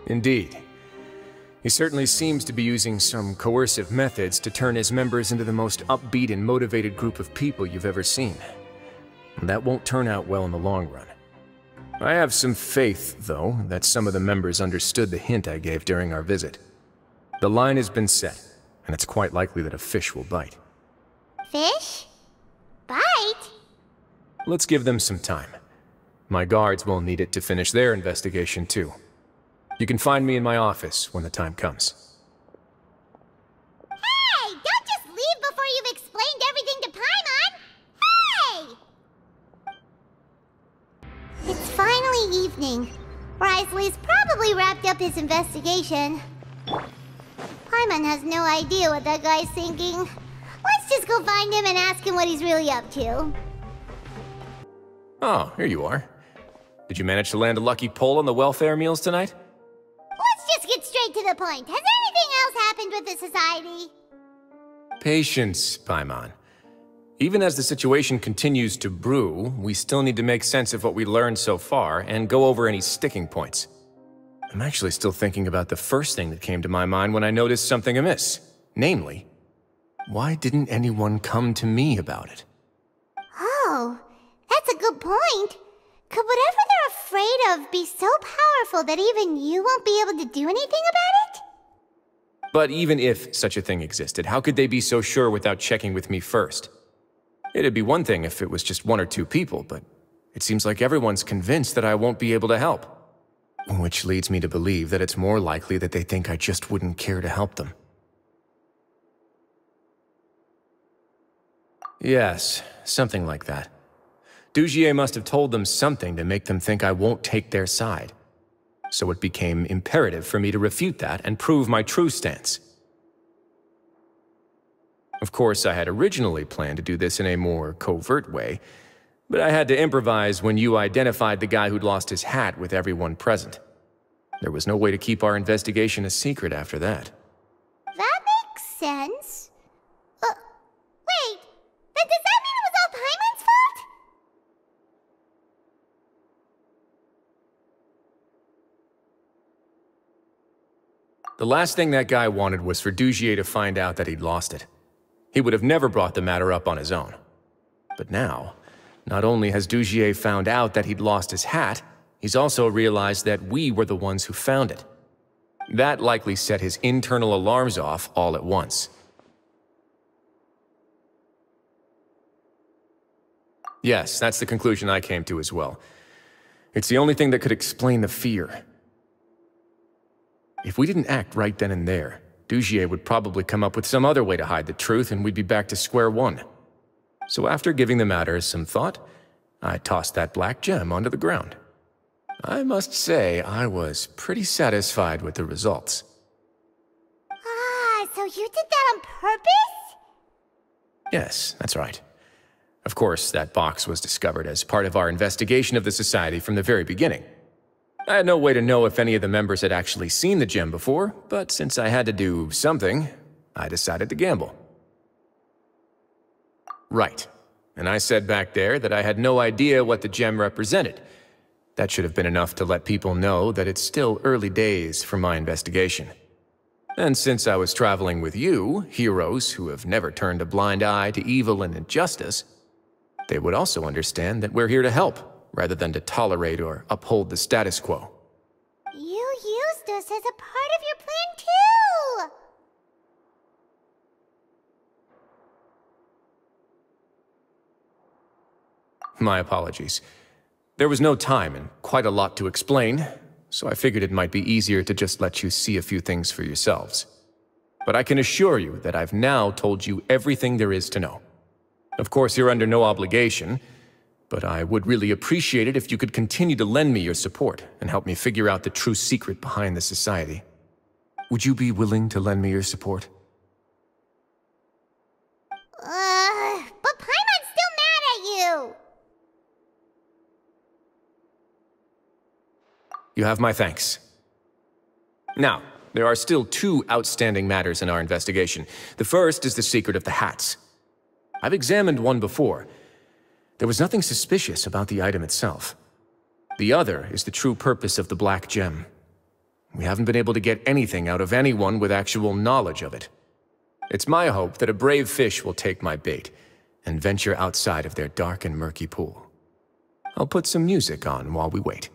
Indeed. He certainly seems to be using some coercive methods to turn his members into the most upbeat and motivated group of people you've ever seen. And that won't turn out well in the long run. I have some faith, though, that some of the members understood the hint I gave during our visit. The line has been set, and it's quite likely that a fish will bite. Fish? Bite? Let's give them some time. My guards will need it to finish their investigation, too. You can find me in my office when the time comes. Hey! Don't just leave before you've evening. Wriothesley's probably wrapped up his investigation. Paimon has no idea what that guy's thinking. Let's just go find him and ask him what he's really up to. Oh, here you are. Did you manage to land a lucky pull on the welfare meals tonight? Let's just get straight to the point. Has anything else happened with the society? Patience, Paimon. Even as the situation continues to brew, we still need to make sense of what we learned so far and go over any sticking points. I'm actually still thinking about the first thing that came to my mind when I noticed something amiss. Namely, why didn't anyone come to me about it? Oh, that's a good point. Could whatever they're afraid of be so powerful that even you won't be able to do anything about it? But even if such a thing existed, how could they be so sure without checking with me first? It'd be one thing if it was just one or two people, but it seems like everyone's convinced that I won't be able to help. Which leads me to believe that it's more likely that they think I just wouldn't care to help them. Yes, something like that. Dugier must have told them something to make them think I won't take their side. So it became imperative for me to refute that and prove my true stance. Of course, I had originally planned to do this in a more covert way, but I had to improvise when you identified the guy who'd lost his hat with everyone present. There was no way to keep our investigation a secret after that. That makes sense. Wait, then does that mean it was all Paimon's fault? The last thing that guy wanted was for Dugier to find out that he'd lost it. He would have never brought the matter up on his own. But now, not only has Dugier found out that he'd lost his hat, he's also realized that we were the ones who found it. That likely set his internal alarms off all at once. Yes, that's the conclusion I came to as well. It's the only thing that could explain the fear. If we didn't act right then and there, Dugier would probably come up with some other way to hide the truth and we'd be back to square one. So after giving the matter some thought, I tossed that black gem onto the ground. I must say, I was pretty satisfied with the results. Ah, so you did that on purpose? Yes, that's right. Of course, that box was discovered as part of our investigation of the Society from the very beginning. I had no way to know if any of the members had actually seen the gem before, but since I had to do something, I decided to gamble. Right. And I said back there that I had no idea what the gem represented. That should have been enough to let people know that it's still early days for my investigation. And since I was traveling with you, heroes who have never turned a blind eye to evil and injustice, they would also understand that we're here to help, rather than to tolerate or uphold the status quo. You used us as a part of your plan too! My apologies. There was no time and quite a lot to explain, so I figured it might be easier to just let you see a few things for yourselves. But I can assure you that I've now told you everything there is to know. Of course, you're under no obligation, but I would really appreciate it if you could continue to lend me your support and help me figure out the true secret behind the Society. Would you be willing to lend me your support? But Paimon's still mad at you! You have my thanks. Now, there are still two outstanding matters in our investigation. The first is the secret of the hats. I've examined one before. There was nothing suspicious about the item itself. The other is the true purpose of the black gem. We haven't been able to get anything out of anyone with actual knowledge of it. It's my hope that a brave fish will take my bait and venture outside of their dark and murky pool. I'll put some music on while we wait.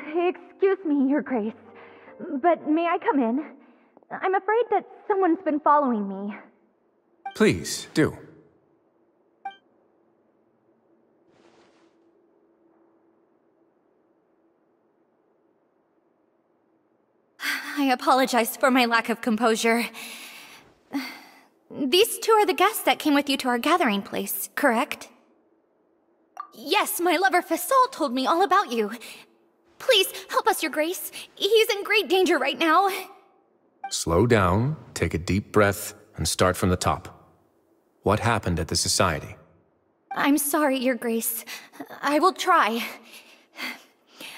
Excuse me, Your Grace, but may I come in? I'm afraid that someone's been following me. Please, do. I apologize for my lack of composure. These two are the guests that came with you to our gathering place, correct? Yes, my lover Fasol told me all about you. Please, help us, Your Grace. He's in great danger right now. Slow down, take a deep breath, and start from the top. What happened at the Society? I'm sorry, Your Grace. I will try.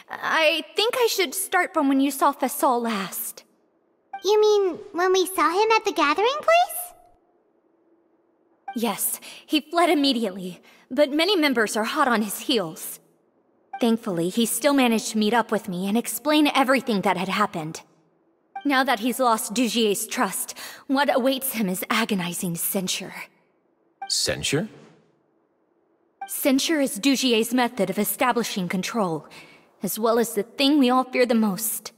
I think I should start from when you saw Fasol last. You mean when we saw him at the gathering place? Yes, he fled immediately, but many members are hot on his heels. Thankfully, he still managed to meet up with me and explain everything that had happened. Now that he's lost Dugier's trust, what awaits him is agonizing censure. Censure? Censure is Dugier's method of establishing control, as well as the thing we all fear the most.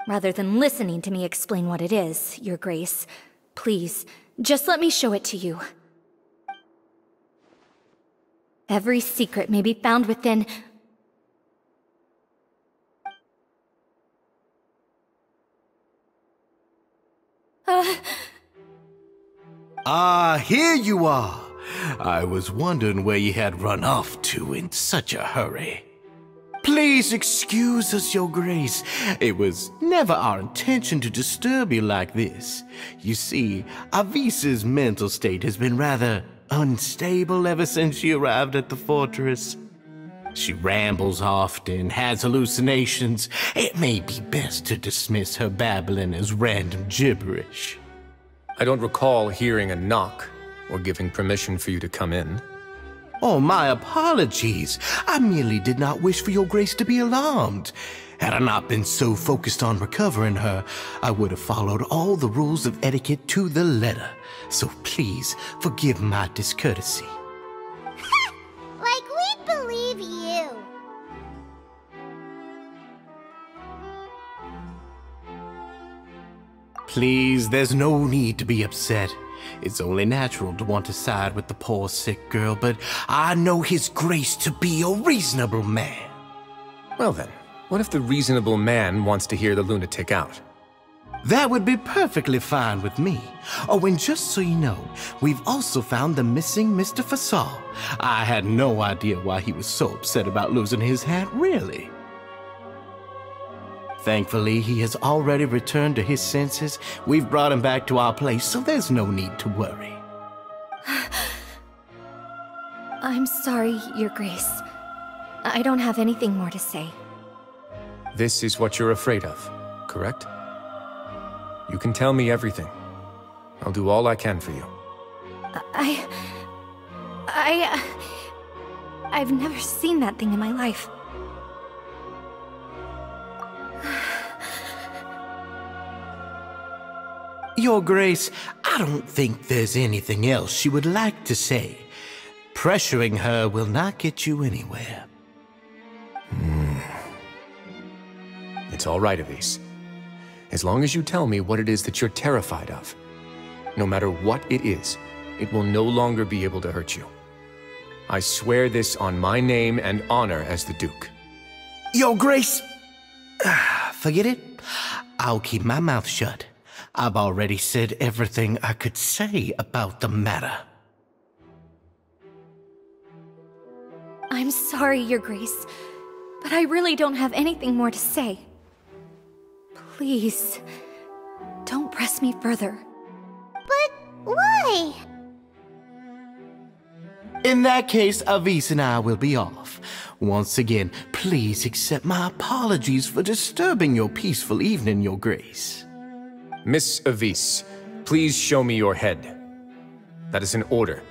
Rather than listening to me explain what it is, Your Grace, please, just let me show it to you. Every secret may be found within... Here you are. I was wondering where you had run off to in such a hurry. Please excuse us, Your Grace. It was never our intention to disturb you like this. You see, Avisa's mental state has been rather unstable ever since she arrived at the fortress. She rambles often, has hallucinations. It may be best to dismiss her babbling as random gibberish. I don't recall hearing a knock or giving permission for you to come in. Oh, my apologies. I merely did not wish for Your Grace to be alarmed. Had I not been so focused on recovering her, I would have followed all the rules of etiquette to the letter. So please, forgive my discourtesy. Like we'd believe you. Please, there's no need to be upset. It's only natural to want to side with the poor sick girl, but I know His Grace to be a reasonable man. Well then, what if the reasonable man wants to hear the lunatic out? That would be perfectly fine with me. Oh, and just so you know, we've also found the missing Mr. Fasol. I had no idea why he was so upset about losing his hat, really. Thankfully, he has already returned to his senses. We've brought him back to our place, so there's no need to worry. I'm sorry, Your Grace. I don't have anything more to say. This is what you're afraid of, correct? You can tell me everything. I'll do all I can for you. I've never seen that thing in my life. Your Grace, I don't think there's anything else she would like to say. Pressuring her will not get you anywhere. It's all right, Avise. As long as you tell me what it is that you're terrified of. No matter what it is, it will no longer be able to hurt you. I swear this on my name and honor as the Duke. Your Grace, forget it. I'll keep my mouth shut. I've already said everything I could say about the matter. I'm sorry, Your Grace, but I really don't have anything more to say. Please, don't press me further. But why? In that case, Avise and I will be off. Once again, please accept my apologies for disturbing your peaceful evening, Your Grace. Miss Avise, please show me your head. That is an order.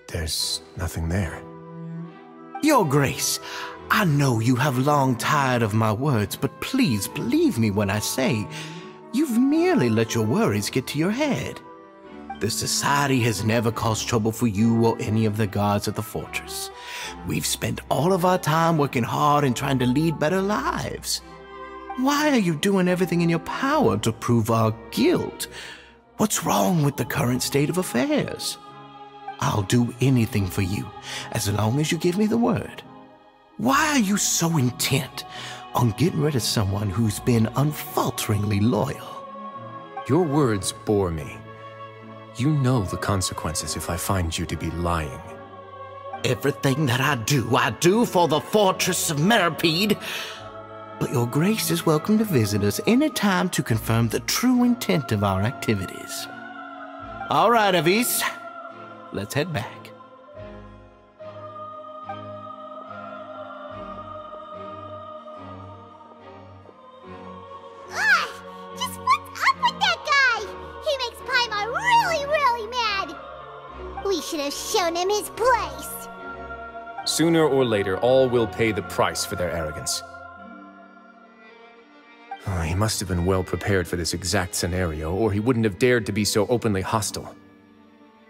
There's nothing there. Your Grace, I know you have long tired of my words, but please believe me when I say you've merely let your worries get to your head. The Society has never caused trouble for you or any of the guards at the fortress. We've spent all of our time working hard and trying to lead better lives. Why are you doing everything in your power to prove our guilt? What's wrong with the current state of affairs? I'll do anything for you, as long as you give me the word. Why are you so intent on getting rid of someone who's been unfalteringly loyal? Your words bore me. You know the consequences if I find you to be lying. Everything that I do for the Fortress of Meripede. But your grace is welcome to visit us any time to confirm the true intent of our activities. All right, Avis. Let's head back. Just what's up with that guy? He makes Paimon really, really mad. We should have shown him his place. Sooner or later, all will pay the price for their arrogance. Oh, he must have been well prepared for this exact scenario, or he wouldn't have dared to be so openly hostile.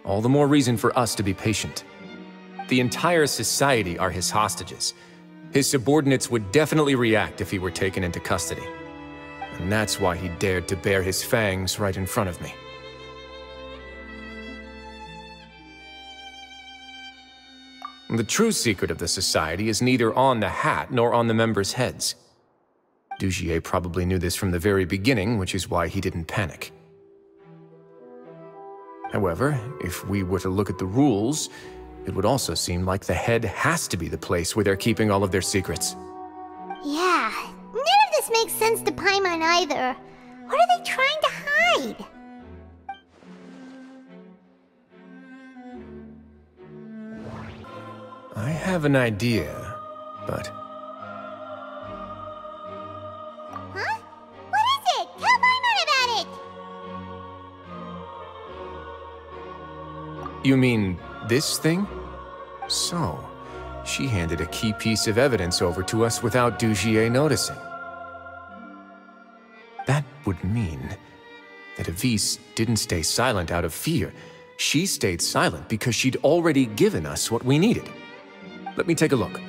All the more reason for us to be patient. The entire society are his hostages. His subordinates would definitely react if he were taken into custody. And that's why he dared to bare his fangs right in front of me. The true secret of the society is neither on the hat nor on the members' heads. Dugier probably knew this from the very beginning, which is why he didn't panic. However, if we were to look at the rules, it would also seem like the head has to be the place where they're keeping all of their secrets. Yeah, none of this makes sense to Paimon either. What are they trying to hide? I have an idea, but... Huh? What is it? Tell Paimon about it! You mean this thing? So, she handed a key piece of evidence over to us without Dugier noticing. That would mean that Avis didn't stay silent out of fear. She stayed silent because she'd already given us what we needed. Let me take a look.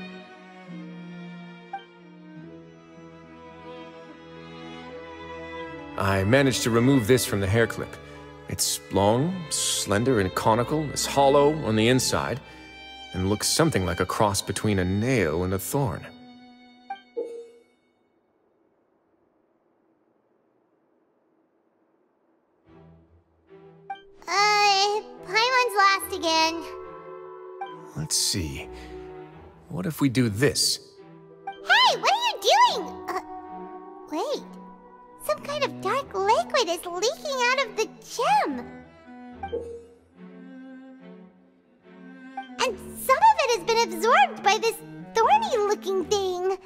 I managed to remove this from the hair clip. It's long, slender, and conical, it's hollow on the inside, and looks something like a cross between a nail and a thorn. Paimon's lost again. Let's see. What if we do this? Hey, what are you doing? Wait. Some kind of dark liquid is leaking out of the gem. And some of it has been absorbed by this thorny-looking thing.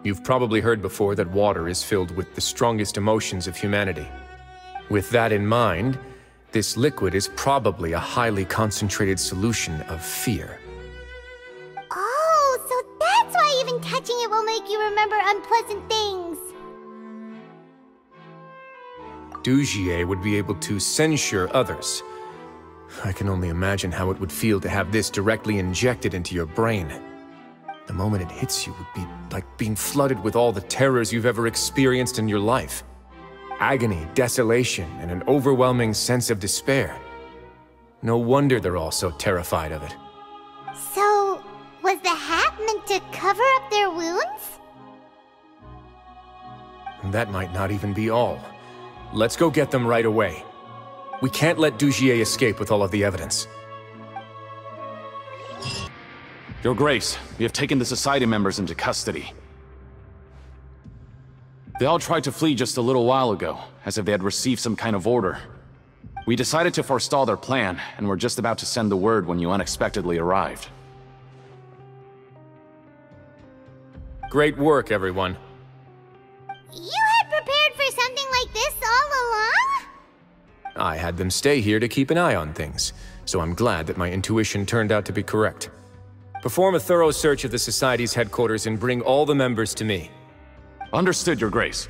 You've probably heard before that water is filled with the strongest emotions of humanity. With that in mind, this liquid is probably a highly concentrated solution of fear. Oh, so that's why even touching it will make you remember unpleasant things. Dugier would be able to censure others. I can only imagine how it would feel to have this directly injected into your brain. The moment it hits you would be like being flooded with all the terrors you've ever experienced in your life. Agony, desolation, and an overwhelming sense of despair. No wonder they're all so terrified of it. So, was the hat meant to cover up their wounds? That might not even be all. Let's go get them right away. We can't let Dugier escape with all of the evidence. Your Grace, we have taken the Society members into custody. They all tried to flee just a little while ago, as if they had received some kind of order. We decided to forestall their plan, and were just about to send the word when you unexpectedly arrived. Great work, everyone. You had prepared for something like this all along? I had them stay here to keep an eye on things, so I'm glad that my intuition turned out to be correct. Perform a thorough search of the Society's headquarters and bring all the members to me. Understood, Your Grace.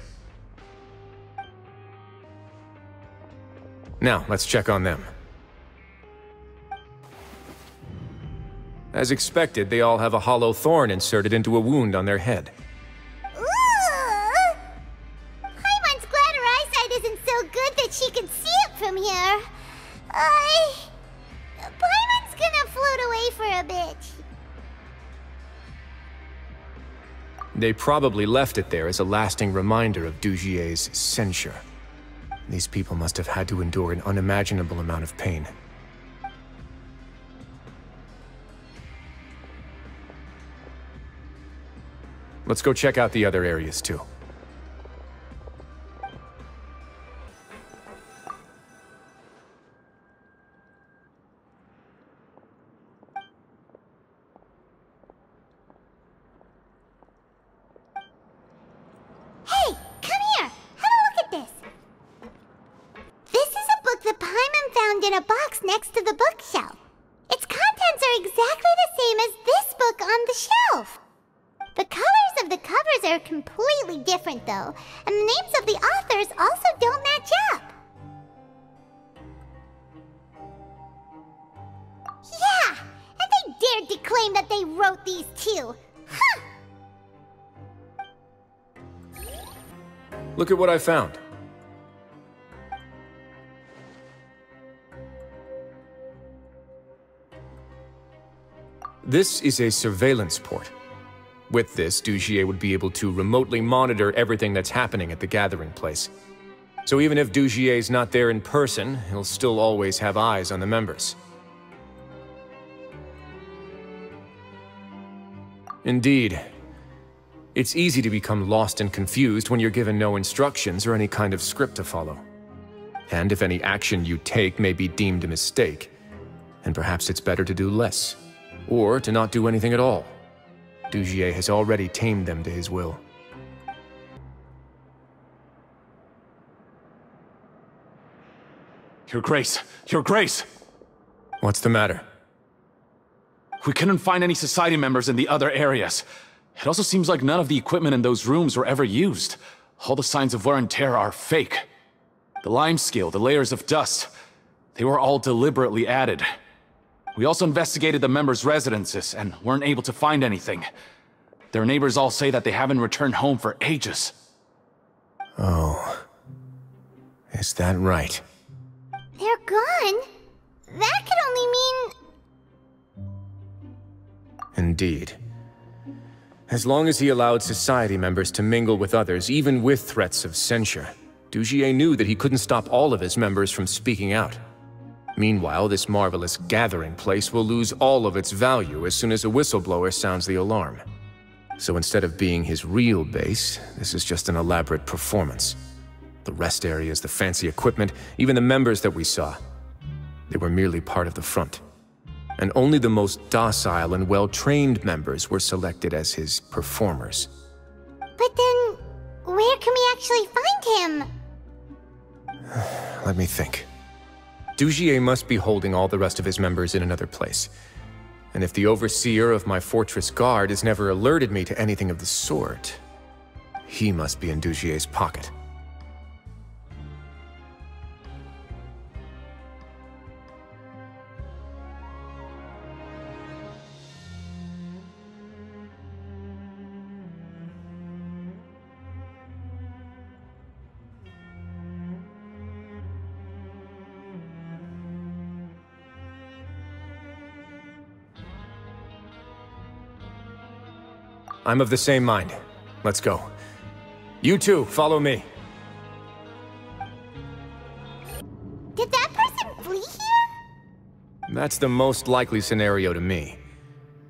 Now, let's check on them. As expected, they all have a hollow thorn inserted into a wound on their head. Ooh! Paimon's glad her eyesight isn't so good that she can see it from here. Paimon's gonna float away for a bit. They probably left it there as a lasting reminder of Dugier's censure. These people must have had to endure an unimaginable amount of pain. Let's go check out the other areas too. Hey, come here. Have a look at this. This is a book that Paimon found in a box next to the bookshelf. Its contents are exactly the same as this book on the shelf. The colors of the covers are completely different, though, and the names of the authors also don't match up. Yeah, and they dared to claim that they wrote these too. Huh! Look at what I found. This is a surveillance port. With this, Dugier would be able to remotely monitor everything that's happening at the gathering place. So even if Dugier's not there in person, he'll still always have eyes on the members. Indeed. It's easy to become lost and confused when you're given no instructions or any kind of script to follow. And if any action you take may be deemed a mistake, then perhaps it's better to do less, or to not do anything at all. Dugier has already tamed them to his will. Your Grace! Your Grace! What's the matter? We couldn't find any Society members in the other areas. It also seems like none of the equipment in those rooms were ever used. All the signs of wear and tear are fake. The lime scale, the layers of dust, they were all deliberately added. We also investigated the members' residences and weren't able to find anything. Their neighbors all say that they haven't returned home for ages. Oh. Is that right? They're gone? That could only mean... Indeed. As long as he allowed Society members to mingle with others, even with threats of censure, Dugier knew that he couldn't stop all of his members from speaking out. Meanwhile, this marvelous gathering place will lose all of its value as soon as a whistleblower sounds the alarm. So instead of being his real base, this is just an elaborate performance. The rest areas, the fancy equipment, even the members that we saw, they were merely part of the front. And only the most docile and well-trained members were selected as his performers. But then, where can we actually find him? Let me think. Dugier must be holding all the rest of his members in another place. And if the overseer of my fortress guard has never alerted me to anything of the sort, he must be in Dugier's pocket. I'm of the same mind. Let's go. You two, follow me. Did that person flee here? That's the most likely scenario to me.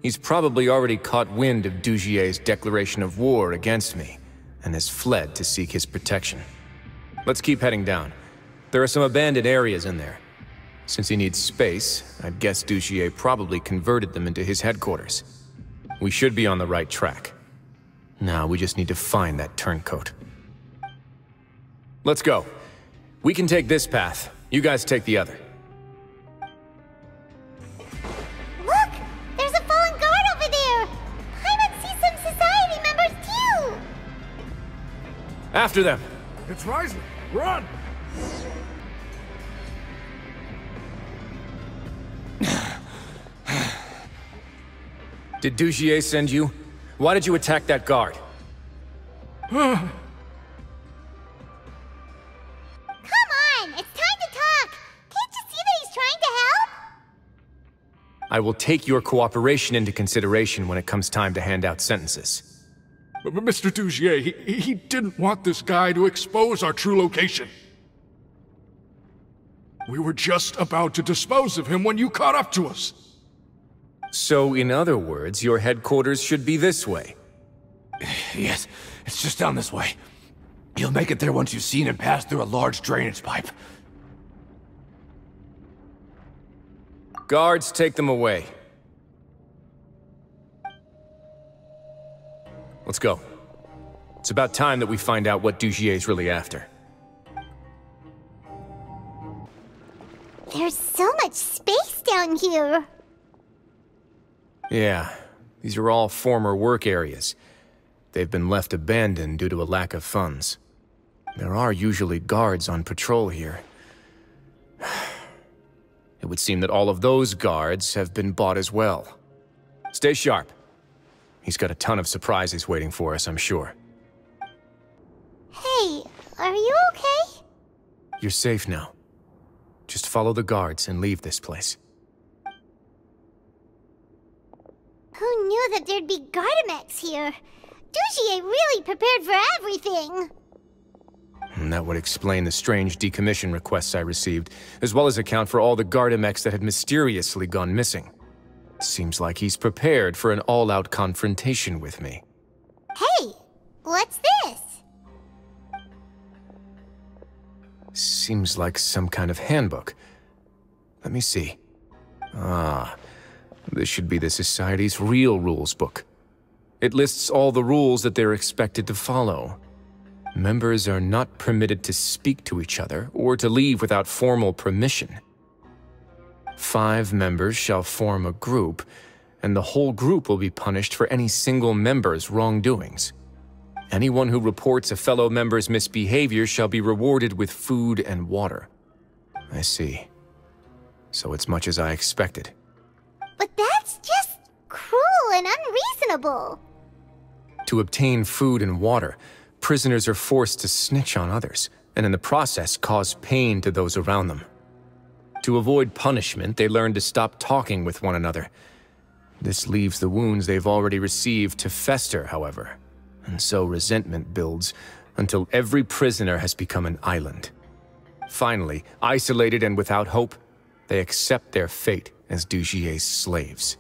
He's probably already caught wind of Dugier's declaration of war against me, and has fled to seek his protection. Let's keep heading down. There are some abandoned areas in there. Since he needs space, I'd guess Dugier probably converted them into his headquarters. We should be on the right track. Now we just need to find that turncoat. Let's go. We can take this path. You guys take the other. Look! There's a fallen guard over there! Paimon sees some Society members too! After them! It's Wrightley! Run! Did Dugier send you? Why did you attack that guard? Come on! It's time to talk! Can't you see that he's trying to help? I will take your cooperation into consideration when it comes time to hand out sentences. But Mr. Dugier, he didn't want this guy to expose our true location. We were just about to dispose of him when you caught up to us. So, in other words, your headquarters should be this way. Yes, it's just down this way. You'll make it there once you've seen him pass through a large drainage pipe. Guards, take them away. Let's go. It's about time that we find out what Dugier's really after. There's so much space down here. Yeah, these are all former work areas. They've been left abandoned due to a lack of funds. There are usually guards on patrol here. It would seem that all of those guards have been bought as well. Stay sharp. He's got a ton of surprises waiting for us, I'm sure. Hey, are you okay? You're safe now. Just follow the guards and leave this place. Who knew that there'd be Gardamex here? Dugier really prepared for everything! And that would explain the strange decommission requests I received, as well as account for all the Gardamex that had mysteriously gone missing. Seems like he's prepared for an all-out confrontation with me. Hey, what's this? Seems like some kind of handbook. Let me see. Ah, this should be the Society's real rules book. It lists all the rules that they're expected to follow. Members are not permitted to speak to each other or to leave without formal permission. 5 members shall form a group, and the whole group will be punished for any single member's wrongdoings. Anyone who reports a fellow member's misbehavior shall be rewarded with food and water. I see. So it's much as I expected. But that's just cruel and unreasonable. To obtain food and water, prisoners are forced to snitch on others, and in the process cause pain to those around them. To avoid punishment, they learn to stop talking with one another. This leaves the wounds they've already received to fester, however, and so resentment builds until every prisoner has become an island. Finally, isolated and without hope, they accept their fate as Dugier's slaves.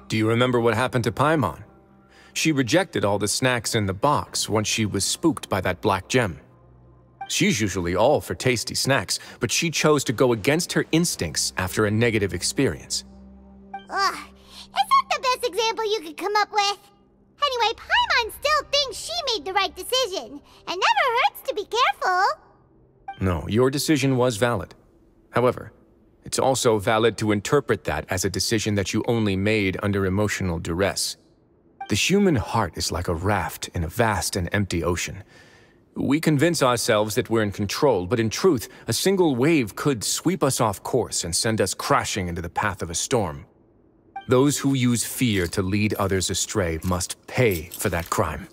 Do you remember what happened to Paimon? She rejected all the snacks in the box once she was spooked by that black gem. She's usually all for tasty snacks, but she chose to go against her instincts after a negative experience. Ugh, is that the best example you could come up with? Anyway, Paimon still thinks she made the right decision. It never hurts to be careful. No, your decision was valid. However, it's also valid to interpret that as a decision that you only made under emotional duress. The human heart is like a raft in a vast and empty ocean. We convince ourselves that we're in control, but in truth, a single wave could sweep us off course and send us crashing into the path of a storm. Those who use fear to lead others astray must pay for that crime.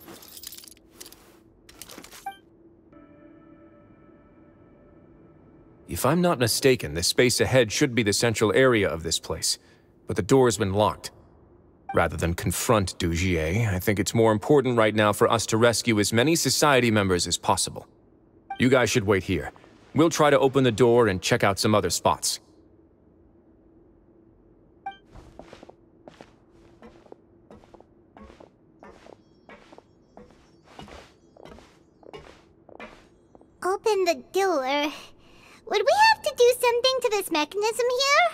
If I'm not mistaken, the space ahead should be the central area of this place, but the door's been locked. Rather than confront Dugier, I think it's more important right now for us to rescue as many Society members as possible. You guys should wait here. We'll try to open the door and check out some other spots. Open the door. Would we have to do something to this mechanism here?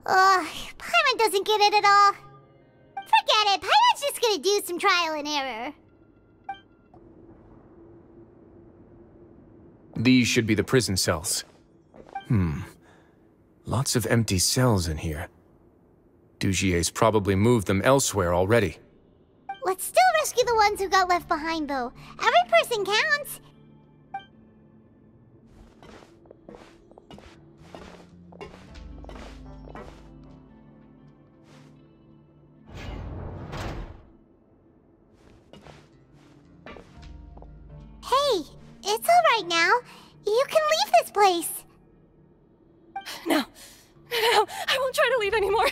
Paimon doesn't get it at all. Forget it, Paimon's just gonna do some trial and error. These should be the prison cells. Lots of empty cells in here. Dugier's probably moved them elsewhere already. Let's still rescue the ones who got left behind, though. Every person counts. It's alright now. You can leave this place. No. No, I won't try to leave anymore.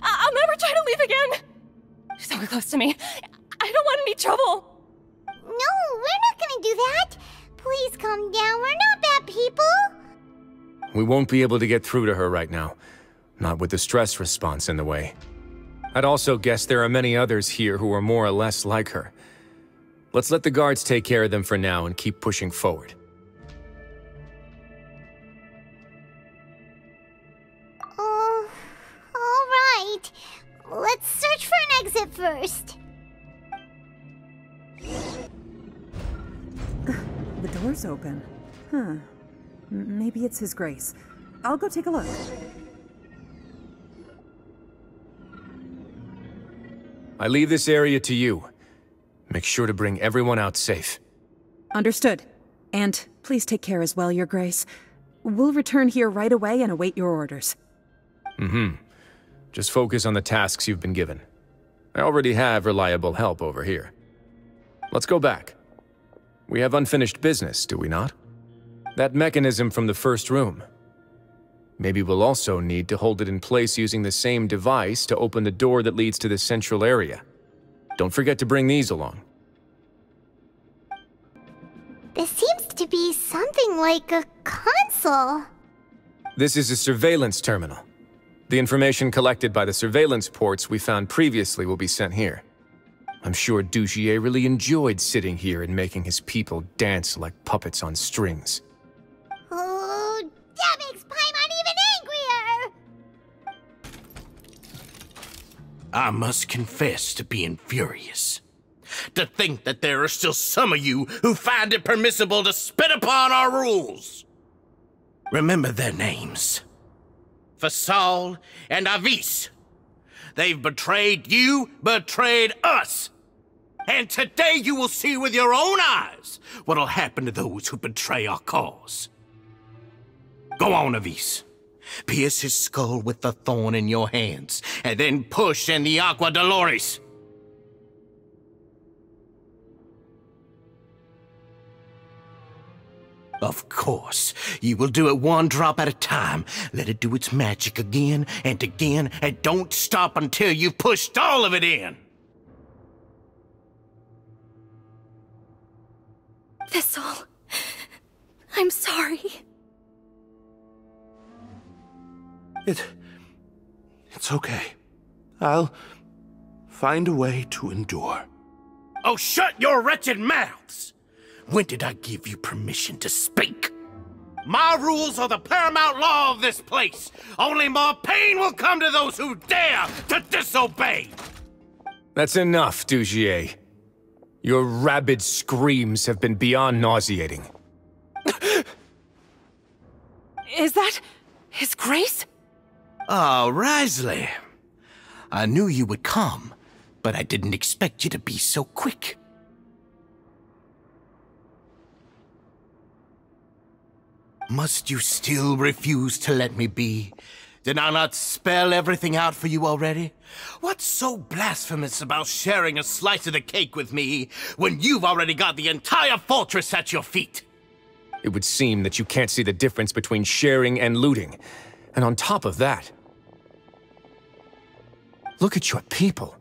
I'll never try to leave again. Don't get close to me. I don't want any trouble. No, we're not gonna do that. Please calm down. We're not bad people. We won't be able to get through to her right now. Not with the stress response in the way. I'd also guess there are many others here who are more or less like her. Let's let the guards take care of them for now and keep pushing forward. Alright. Let's search for an exit first. The door's open. Huh. Maybe it's His Grace. I'll go take a look. I leave this area to you. Make sure to bring everyone out safe. Understood. And please take care as well, Your Grace. We'll return here right away and await your orders. Just focus on the tasks you've been given. I already have reliable help over here. Let's go back. We have unfinished business, do we not? That mechanism from the first room. Maybe we'll also need to hold it in place using the same device to open the door that leads to the central area. Don't forget to bring these along. This seems to be something like a console. This is a surveillance terminal. The information collected by the surveillance ports we found previously will be sent here. I'm sure Dugier really enjoyed sitting here and making his people dance like puppets on strings. Oh, that makes Paimon even angrier! I must confess to being furious. To think that there are still some of you who find it permissible to spit upon our rules. Remember their names. Fasal and Avis. They've betrayed you, betrayed us. And today you will see with your own eyes what'll happen to those who betray our cause. Go on, Avis. Pierce his skull with the thorn in your hands, and then push in the Aqua Dolores. Of course, you will do it one drop at a time. Let it do its magic again, and don't stop until you've pushed all of it in. Thistle, I'm sorry. It's okay. I'll find a way to endure. Oh, shut your wretched mouths! When did I give you permission to speak? My rules are the paramount law of this place. Only more pain will come to those who dare to disobey. That's enough, Dugier. Your rabid screams have been beyond nauseating. Is that His Grace? Oh, Wriothesley. I knew you would come, but I didn't expect you to be so quick. Must you still refuse to let me be? Did I not spell everything out for you already? What's so blasphemous about sharing a slice of the cake with me when you've already got the entire fortress at your feet? It would seem that you can't see the difference between sharing and looting. And on top of that, look at your people.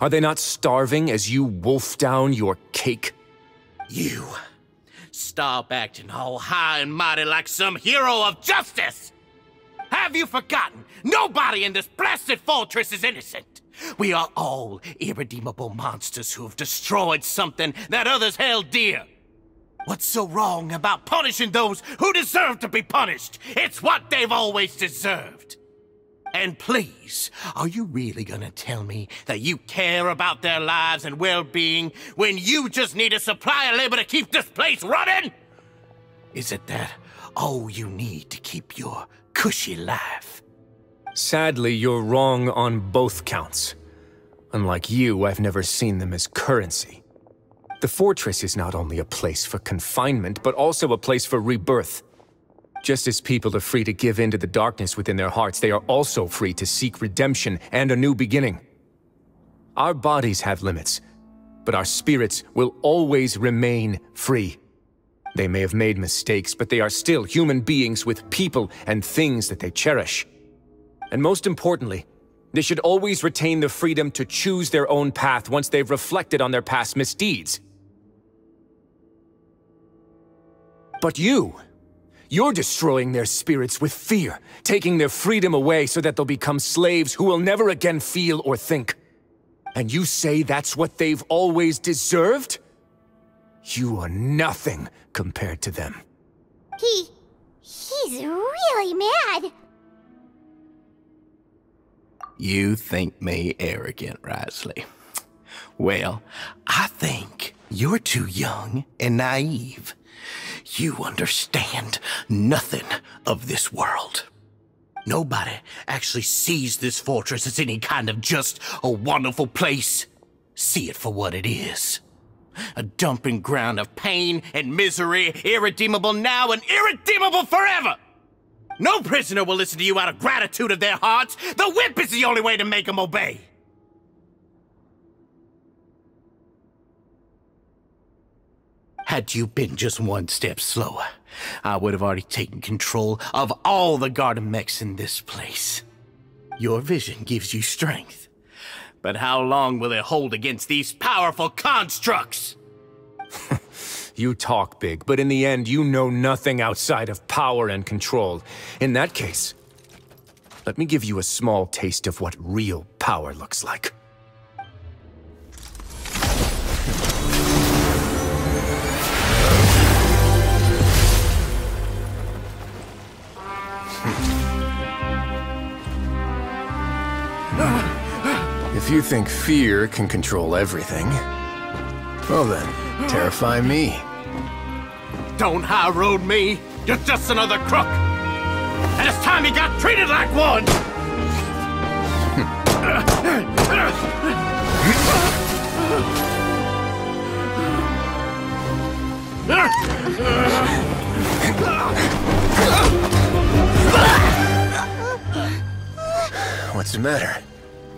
Are they not starving as you wolf down your cake? You. Stop acting all high and mighty like some hero of justice! Have you forgotten? Nobody in this blasted fortress is innocent. We are all irredeemable monsters who have destroyed something that others held dear. What's so wrong about punishing those who deserve to be punished? It's what they've always deserved. And please, are you really gonna tell me that you care about their lives and well-being when you just need a supply of labor to keep this place running? Is it that all you need to keep your cushy life? Sadly, you're wrong on both counts. Unlike you, I've never seen them as currency. The fortress is not only a place for confinement, but also a place for rebirth. Just as people are free to give in to the darkness within their hearts, they are also free to seek redemption and a new beginning. Our bodies have limits, but our spirits will always remain free. They may have made mistakes, but they are still human beings with people and things that they cherish. And most importantly, they should always retain the freedom to choose their own path once they've reflected on their past misdeeds. But you're destroying their spirits with fear, taking their freedom away so that they'll become slaves who will never again feel or think. And you say that's what they've always deserved? You are nothing compared to them. He's really mad. You think me arrogant, Wriothesley? Well, I think you're too young and naive. You understand nothing of this world. Nobody actually sees this fortress as any kind of just a wonderful place. See it for what it is. A dumping ground of pain and misery, irredeemable now and irredeemable forever! No prisoner will listen to you out of gratitude of their hearts. The whip is the only way to make them obey. Had you been just one step slower, I would have already taken control of all the garden mechs in this place. Your vision gives you strength. But how long will it hold against these powerful constructs? You talk big, but in the end, you know nothing outside of power and control. In that case, let me give you a small taste of what real power looks like. If you think fear can control everything, well then, terrify me. Don't high road me. You're just another crook. And it's time you got treated like one. What's the matter?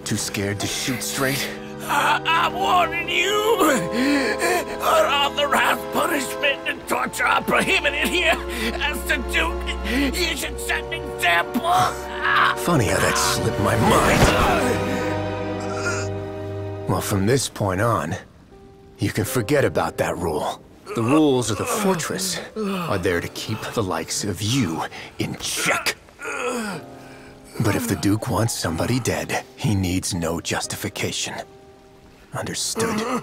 Too scared to shoot straight? I'm warning you! Unauthorized punishment and torture are prohibited here. As the Duke, you should set an example. Funny how that slipped my mind. Well, from this point on, you can forget about that rule. The rules of the fortress are there to keep the likes of you in check. But if the Duke wants somebody dead, he needs no justification. Understood.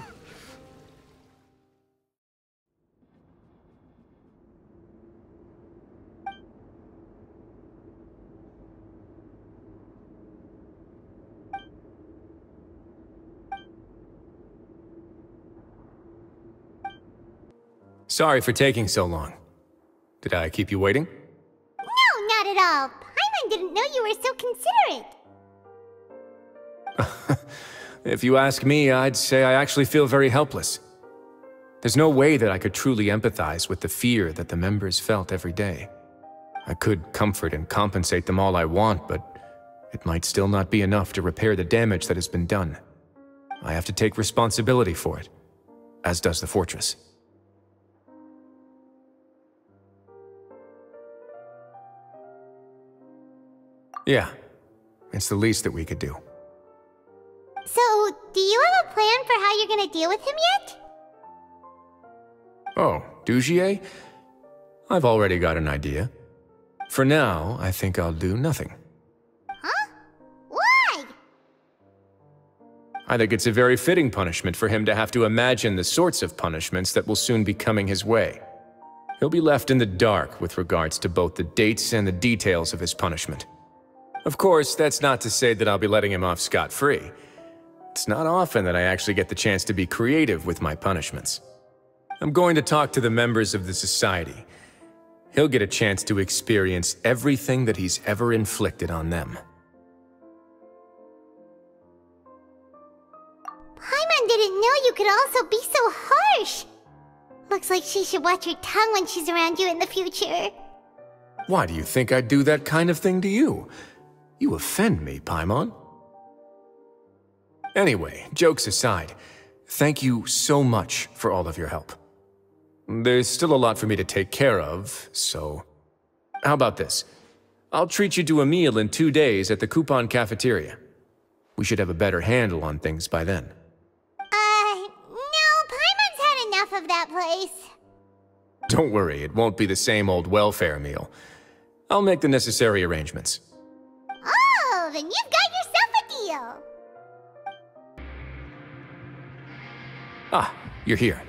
Sorry for taking so long. Did I keep you waiting? No, not at all. Paimon didn't know you were so considerate. If you ask me, I'd say I actually feel very helpless. There's no way that I could truly empathize with the fear that the members felt every day. I could comfort and compensate them all I want, but it might still not be enough to repair the damage that has been done. I have to take responsibility for it, as does the fortress. Yeah, it's the least that we could do. So, do you have a plan for how you're gonna deal with him yet? Oh, Dugier? I've already got an idea. For now, I think I'll do nothing. Huh? Why? I think it's a very fitting punishment for him to have to imagine the sorts of punishments that will soon be coming his way. He'll be left in the dark with regards to both the dates and the details of his punishment. Of course, that's not to say that I'll be letting him off scot-free. It's not often that I actually get the chance to be creative with my punishments. I'm going to talk to the members of the society. He'll get a chance to experience everything that he's ever inflicted on them. Paimon didn't know you could also be so harsh. Looks like she should watch her tongue when she's around you in the future. Why do you think I'd do that kind of thing to you? You offend me, Paimon. Anyway, jokes aside, thank you so much for all of your help. There's still a lot for me to take care of, so... How about this? I'll treat you to a meal in 2 days at the Coupon Cafeteria. We should have a better handle on things by then. No, Paimon's had enough of that place. Don't worry, it won't be the same old welfare meal. I'll make the necessary arrangements. Oh, then you've got yourself a deal. Ah, you're here.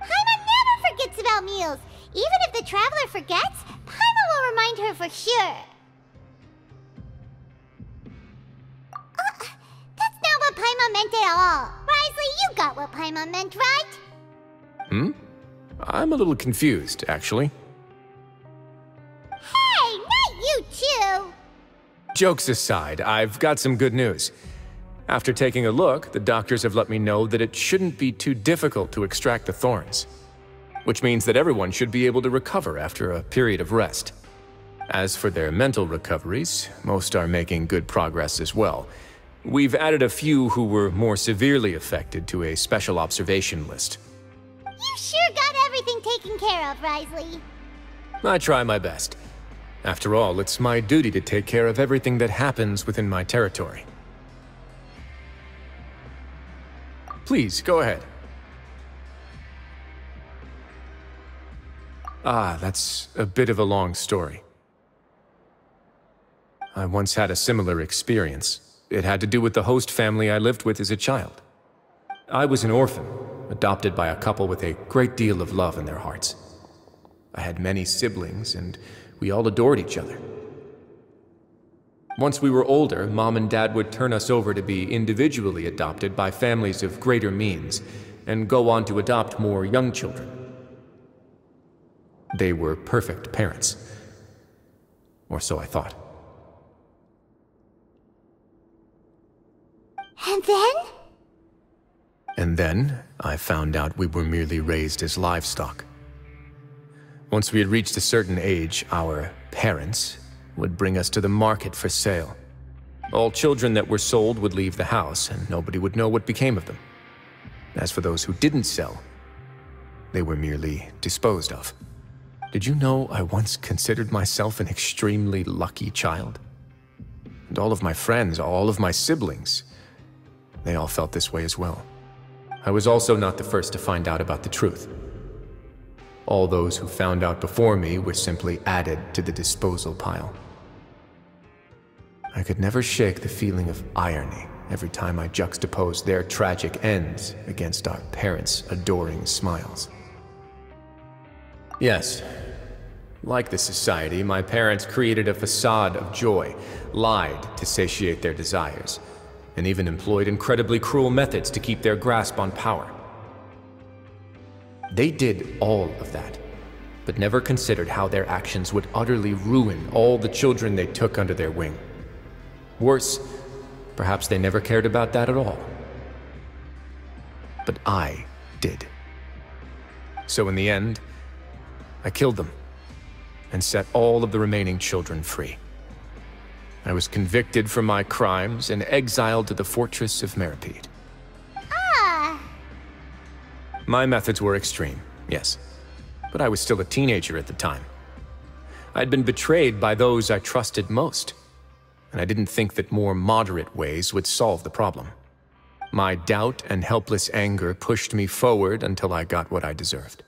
Paimon never forgets about meals. Even if the traveler forgets, Paimon will remind her for sure. That's not what Paimon meant at all. Wriothesley, you got what Paimon meant, right? I'm a little confused, actually. Hey, not you too! Jokes aside, I've got some good news. After taking a look, the doctors have let me know that it shouldn't be too difficult to extract the thorns, which means that everyone should be able to recover after a period of rest. As for their mental recoveries, most are making good progress as well. We've added a few who were more severely affected to a special observation list. You sure got everything taken care of, Wriothesley. I try my best. After all, it's my duty to take care of everything that happens within my territory. Please, go ahead. Ah, that's a bit of a long story. I once had a similar experience. It had to do with the host family I lived with as a child. I was an orphan, adopted by a couple with a great deal of love in their hearts. I had many siblings, and we all adored each other. Once we were older, Mom and Dad would turn us over to be individually adopted by families of greater means, and go on to adopt more young children. They were perfect parents. Or so I thought. And then? And then, I found out we were merely raised as livestock. Once we had reached a certain age, our parents would bring us to the market for sale. All children that were sold would leave the house, and nobody would know what became of them. As for those who didn't sell, they were merely disposed of. Did you know I once considered myself an extremely lucky child? And all of my friends, all of my siblings, they all felt this way as well. I was also not the first to find out about the truth. All those who found out before me were simply added to the disposal pile. I could never shake the feeling of irony every time I juxtaposed their tragic ends against our parents' adoring smiles. Yes, like the society, my parents created a facade of joy, lied to satiate their desires, and even employed incredibly cruel methods to keep their grasp on power. They did all of that, but never considered how their actions would utterly ruin all the children they took under their wing. Worse, perhaps they never cared about that at all. But I did. So in the end, I killed them and set all of the remaining children free. I was convicted for my crimes and exiled to the fortress of Meripede. Ah! My methods were extreme, yes, but I was still a teenager at the time. I'd been betrayed by those I trusted most, and I didn't think that more moderate ways would solve the problem. My doubt and helpless anger pushed me forward until I got what I deserved.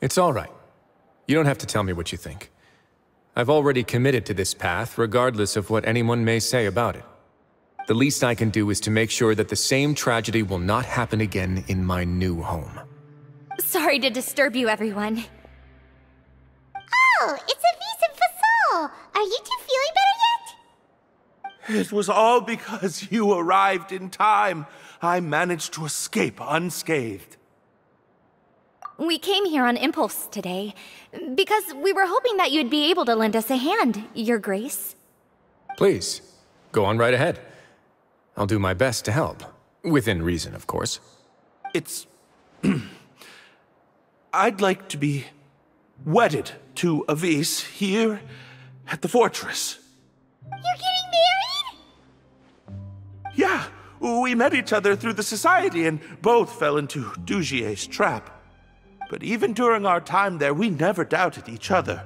It's all right. You don't have to tell me what you think. I've already committed to this path, regardless of what anyone may say about it. The least I can do is to make sure that the same tragedy will not happen again in my new home. Sorry to disturb you, everyone. Oh, it's a Visa Fasol! Are you two feeling better yet? It was all because you arrived in time. I managed to escape unscathed. We came here on impulse today, because we were hoping that you'd be able to lend us a hand, Your Grace. Please, go on right ahead. I'll do my best to help. Within reason, of course. It's... I'd like to be wedded to Avis here at the fortress. You're getting married? Yeah, we met each other through the society and both fell into Dugier's trap. But even during our time there, we never doubted each other.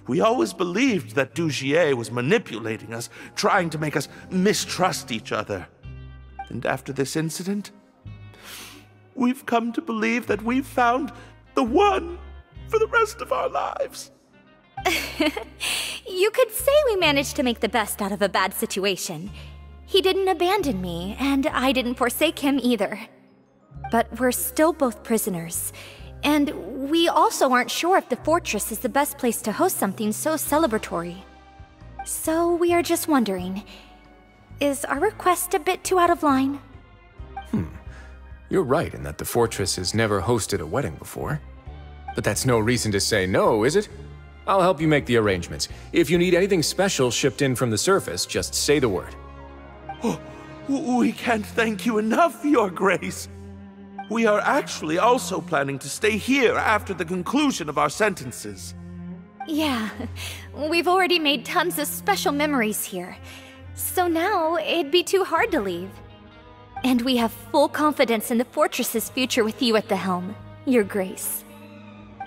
We always believed that Dugier was manipulating us, trying to make us mistrust each other. And after this incident, we've come to believe that we've found the one for the rest of our lives. You could say we managed to make the best out of a bad situation. He didn't abandon me, and I didn't forsake him either. But we're still both prisoners. And we also aren't sure if the fortress is the best place to host something so celebratory. So we are just wondering, is our request a bit too out of line? You're right in that the fortress has never hosted a wedding before. But that's no reason to say no, is it? I'll help you make the arrangements. If you need anything special shipped in from the surface, just say the word. Oh, we can't thank you enough, Your Grace. We are actually also planning to stay here after the conclusion of our sentences. Yeah, we've already made tons of special memories here. So now it'd be too hard to leave. And we have full confidence in the fortress's future with you at the helm, Your Grace.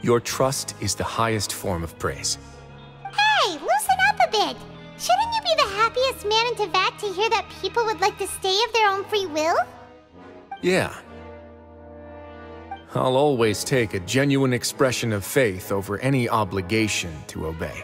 Your trust is the highest form of praise. Hey, loosen up a bit. Shouldn't you be the happiest man in Teyvat to hear that people would like to stay of their own free will? Yeah. I'll always take a genuine expression of faith over any obligation to obey.